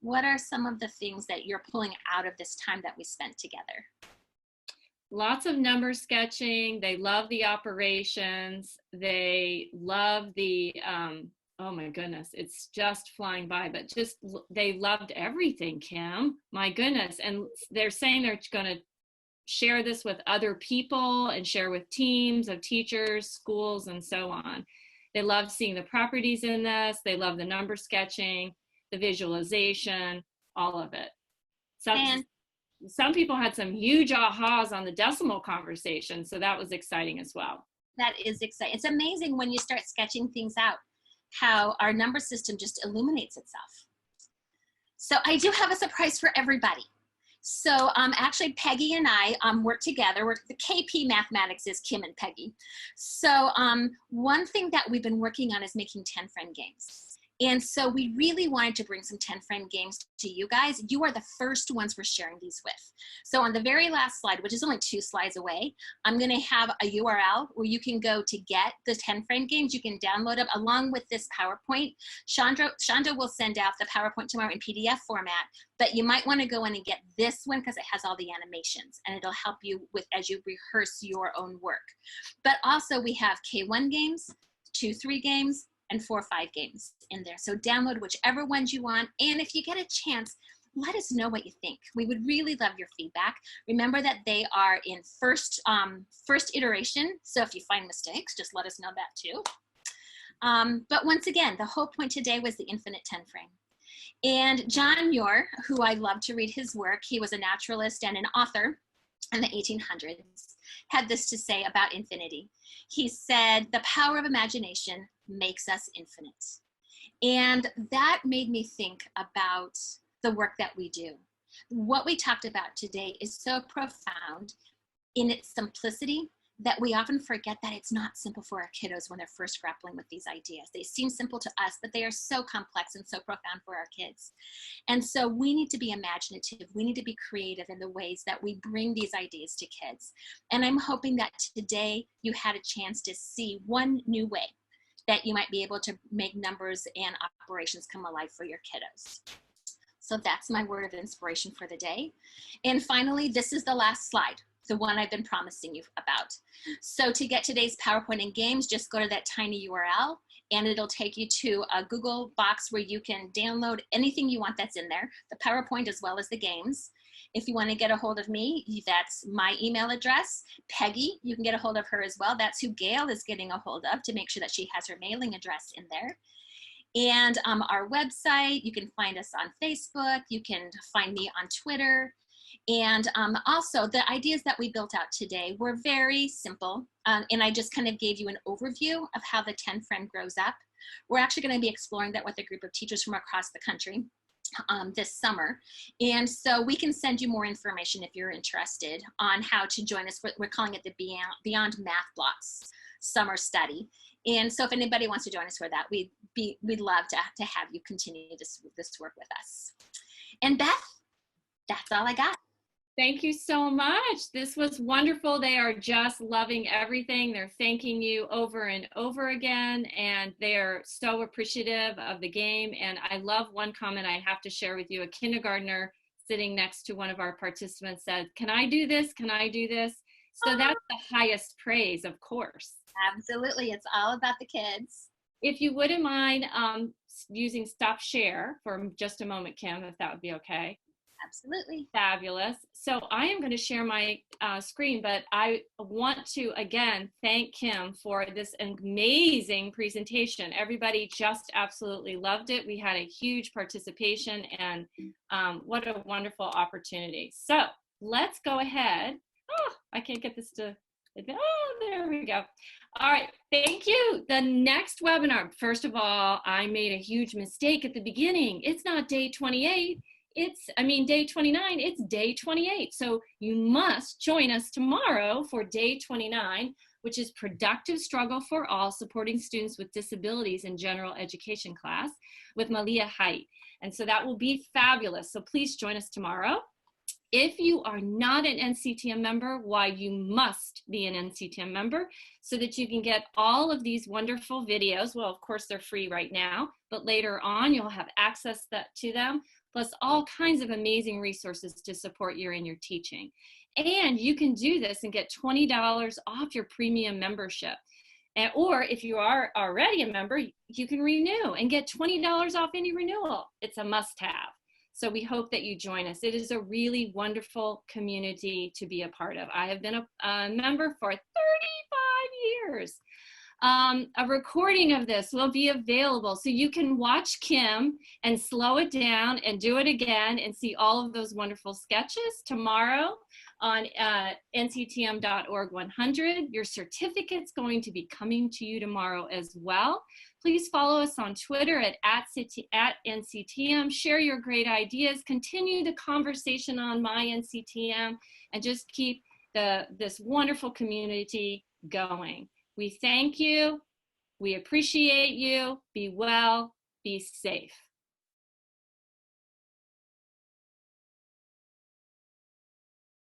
Speaker 2: What are some of the things that you're pulling out of this time that we spent together?
Speaker 1: Lots of number sketching. They love the operations. They love the, oh my goodness, it's just flying by, but just, they loved everything, Kim. My goodness. And they're saying they're going to share this with other people and share with teams of teachers, schools, and so on. They love seeing the properties in this. They love the number sketching, the visualization, all of it. Some people had some huge ahas on the decimal conversation, so that was exciting as well.
Speaker 2: That is exciting. It's amazing when you start sketching things out, how our number system just illuminates itself. So I do have a surprise for everybody. So actually Peggy and I work together. The KP Mathematics is Kim and Peggy. So one thing that we've been working on is making 10 friend games. And so we really wanted to bring some 10 friend games to you guys. You are the first ones we're sharing these with. So on the very last slide, which is only 2 slides away, I'm gonna have a URL where you can go to get the 10 friend games. You can download them along with this PowerPoint. Shonda will send out the PowerPoint tomorrow in PDF format, but you might wanna go in and get this one because it has all the animations and it'll help you with as you rehearse your own work. But also we have K1 games, 2-3 games, and 4-5 games in there. So download whichever ones you want. And if you get a chance, let us know what you think. We would really love your feedback. Remember that they are in first iteration. So if you find mistakes, just let us know that too. But once again, the whole point today was the infinite 10 frame. And John Muir, who I love to read his work, he was a naturalist and an author in the 1800s, had this to say about infinity. He said, the power of imagination makes us infinite. And that made me think about the work that we do. What we talked about today is so profound in its simplicity that we often forget that it's not simple for our kiddos when they're first grappling with these ideas. They seem simple to us, but they are so complex and so profound for our kids. And so we need to be imaginative. We need to be creative in the ways that we bring these ideas to kids. And I'm hoping that today you had a chance to see one new way that you might be able to make numbers and operations come alive for your kiddos. So that's my word of inspiration for the day. And finally, this is the last slide, the one I've been promising you about. So to get today's PowerPoint and games, just go to that tiny URL and it'll take you to a Google box where you can download anything you want that's in there, the PowerPoint as well as the games. If you want to get a hold of me, that's my email address. Peggy, you can get a hold of her as well. That's who Gail is getting a hold of to make sure that she has her mailing address in there. And our website, you can find us on Facebook. You can find me on Twitter. And also the ideas that we built out today were very simple. And I just kind of gave you an overview of how the 10 friend grows up. We're actually going to be exploring that with a group of teachers from across the country this summer. And so we can send you more information if you're interested on how to join us. We're calling it the Beyond Math Blocks Summer Study. And so if anybody wants to join us for that, we'd love to have you continue this work with us. And Beth, that's all I got.
Speaker 1: Thank you so much. This was wonderful. They are just loving everything. They're thanking you over and over again, and they're so appreciative of the game. And I love one comment I have to share with you. A kindergartner sitting next to one of our participants said, "Can I do this? Can I do this?" So that's the highest praise, of course.
Speaker 2: Absolutely. It's all about the kids.
Speaker 1: If you wouldn't mind using stop share for just a moment, Kim, if that would be okay.
Speaker 2: Absolutely.
Speaker 1: Fabulous. So I am going to share my screen, but I want to again thank Kim for this amazing presentation. Everybody just absolutely loved it. We had a huge participation, and what a wonderful opportunity. So let's go ahead. Oh, I can't get this to, oh, there we go. All right, thank you. The next webinar, first of all, I made a huge mistake at the beginning. It's not day 28. Day 29, it's day 28. So you must join us tomorrow for day 29, which is Productive Struggle for All, Supporting Students with Disabilities in General Education class with Malia Haidt. And so that will be fabulous. So please join us tomorrow. If you are not an NCTM member, why, you must be an NCTM member so that you can get all of these wonderful videos. Well, of course, they're free right now, but later on, you'll have access to them, plus all kinds of amazing resources to support you in your teaching. And you can do this and get $20 off your premium membership. Or if you are already a member, you can renew and get $20 off any renewal. It's a must-have. So we hope that you join us. It is a really wonderful community to be a part of. I have been a member for 35 years. A recording of this will be available so you can watch Kim and slow it down and do it again and see all of those wonderful sketches tomorrow on nctm.org 100. Your certificate's going to be coming to you tomorrow as well. Please follow us on Twitter at NCTM. Share your great ideas. Continue the conversation on my NCTM, and just keep this wonderful community going. We thank you. We appreciate you. Be well. Be safe.